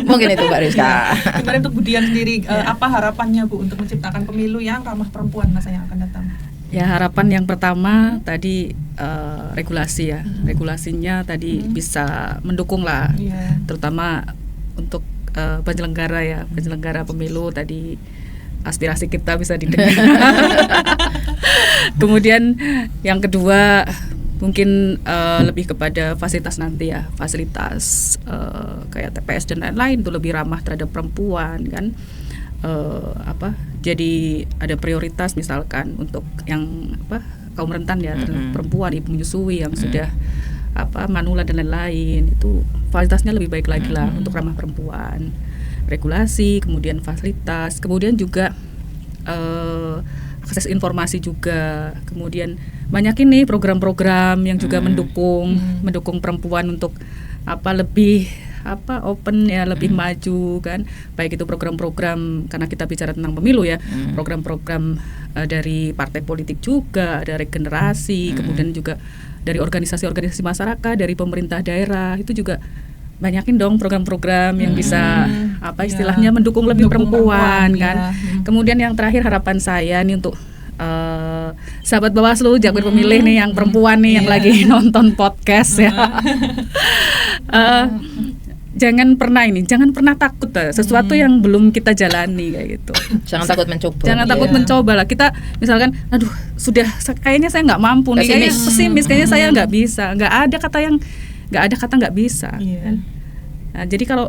Mungkin itu Mbak Rizka. Kemudian untuk Bu Dian sendiri, apa harapannya Bu untuk menciptakan pemilu yang ramah perempuan masa yang akan datang? Ya, harapan yang pertama tadi regulasi ya. Regulasinya tadi bisa mendukung lah, terutama untuk penyelenggara pemilu tadi, aspirasi kita bisa didengar. Kemudian yang kedua mungkin lebih kepada fasilitas nanti ya, fasilitas kayak TPS dan lain-lain itu lebih ramah terhadap perempuan kan. Jadi ada prioritas misalkan untuk yang kaum rentan ya, perempuan, ibu menyusui yang sudah manula dan lain-lain, itu fasilitasnya lebih baik lagi lah untuk ramah perempuan. Regulasi, kemudian fasilitas, kemudian juga akses informasi juga, kemudian banyak ini program-program yang juga mendukung perempuan untuk lebih open ya, lebih maju kan, baik itu program-program, karena kita bicara tentang pemilu ya, program-program dari partai politik juga, ada regenerasi, kemudian juga dari organisasi-organisasi masyarakat, dari pemerintah daerah, itu juga banyakin dong program-program yang bisa istilahnya mendukung lebih perempuan kan. Kemudian yang terakhir harapan saya nih untuk sahabat Bawaslu, jagoan pemilih nih yang perempuan nih yang lagi nonton podcast ya. Jangan pernah takut sesuatu yang belum kita jalani kayak gitu. Jangan takut mencoba. Jangan takut mencoba lah. Kita misalkan, sudah kayaknya saya nggak mampu nih, kayaknya pesimis, kayaknya saya nggak bisa. Nggak ada kata nggak bisa. Kan? Nah, jadi kalau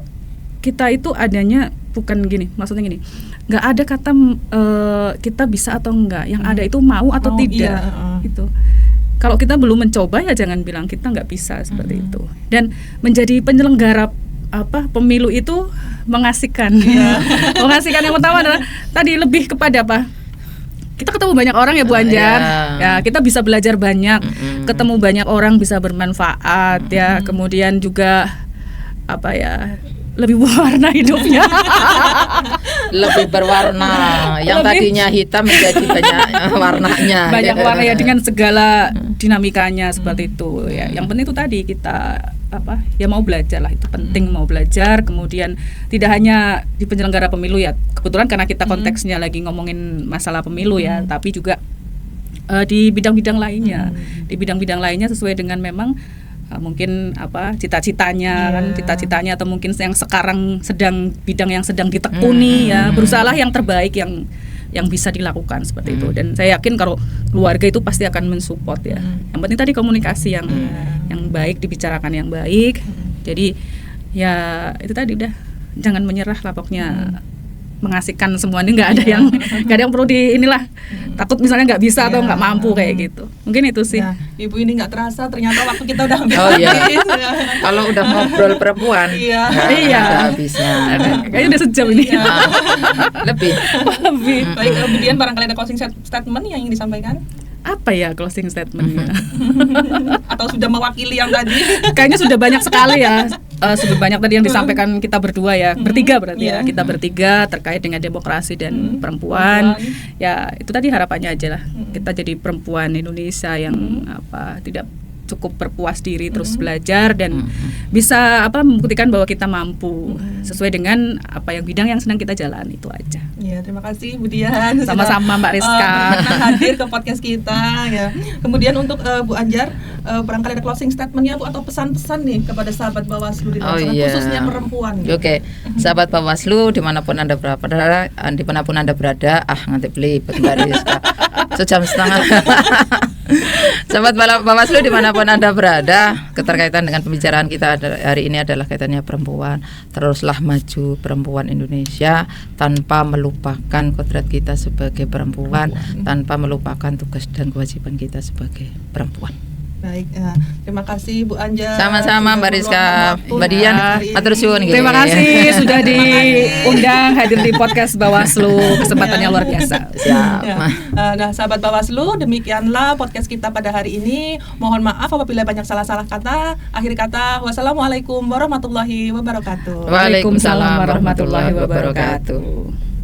kita itu adanya bukan gini, maksudnya gini, nggak ada kata kita bisa atau enggak. Yang ada itu mau atau tidak. Gitu. Kalau kita belum mencoba ya jangan bilang kita nggak bisa seperti itu. Dan menjadi penyelenggara pemilu itu mengasihkan. Mengasihkan yang pertama adalah tadi lebih kepada kita ketemu banyak orang ya Bu Anjar. Ya, kita bisa belajar banyak, ketemu banyak orang, bisa bermanfaat ya. Kemudian juga lebih berwarna hidupnya. Lebih berwarna. Yang tadinya hitam menjadi banyak warnanya. Banyak warna ya, dengan segala dinamikanya seperti itu ya. Yang penting itu tadi kita mau belajar lah, itu penting mau belajar. Kemudian tidak hanya di penyelenggara pemilu ya, kebetulan karena kita konteksnya lagi ngomongin masalah pemilu ya, tapi juga di bidang-bidang lainnya. Di bidang-bidang lainnya sesuai dengan memang mungkin cita-citanya kan, cita-citanya atau mungkin yang sekarang bidang yang sedang ditekuni ya, berusahalah yang terbaik yang bisa dilakukan seperti itu. Dan saya yakin kalau keluarga itu pasti akan mensupport ya. Yang penting tadi komunikasi yang baik, dibicarakan yang baik. Jadi ya itu tadi udah jangan menyerah lah pokoknya. Mengasihkan semuanya, nggak ada yang perlu takut misalnya nggak bisa atau nggak mampu kayak gitu. Mungkin itu sih. Nah, Ibu ini nggak terasa ternyata waktu kita udah habis. Oh iya. Kalau udah ngobrol perempuan, iya. Ada habisnya. Kayaknya udah sejam ini. Lebih. Baik, kemudian barangkali ada closing statement yang ingin disampaikan? Apa ya closing statementnya? Atau sudah mewakili yang tadi? Kayaknya sudah banyak sekali ya. Sudah banyak tadi yang disampaikan kita berdua ya, bertiga berarti ya. Kita bertiga terkait dengan demokrasi dan perempuan. Ya itu tadi harapannya aja lah. Kita jadi perempuan Indonesia yang tidak cukup berpuas diri, terus belajar dan bisa membuktikan bahwa kita mampu sesuai dengan bidang yang sedang kita jalani, itu aja. Ya, terima kasih Bu Dian. Sama-sama Mbak Rizka. Hadir ke podcast kita ya. Kemudian untuk Bu Anjar, barangkali ada closing statement-nya Bu atau pesan-pesan nih kepada sahabat Bawaslu di luar sana, khususnya perempuan. Oke. Sahabat Bawaslu dimanapun Anda berada, nanti beli Mbak Rizka. Sejam setengah. Sahabat Bawaslu dimanapun Anda berada, keterkaitan dengan pembicaraan kita hari ini adalah kaitannya perempuan. Teruslah maju perempuan Indonesia tanpa melupakan kodrat kita sebagai perempuan, tanpa melupakan tugas dan kewajiban kita sebagai perempuan. Baik, terima kasih Bu Anjar. Sama-sama Mbak Rizka, Mbak Dian, atur suwun. Terima kasih sudah diundang hadir di podcast Bawaslu, kesempatannya luar biasa. Siap. Nah, sahabat Bawaslu, demikianlah podcast kita pada hari ini. Mohon maaf apabila banyak salah-salah kata. Akhir kata, wassalamualaikum warahmatullahi wabarakatuh. Waalaikumsalam warahmatullahi wabarakatuh.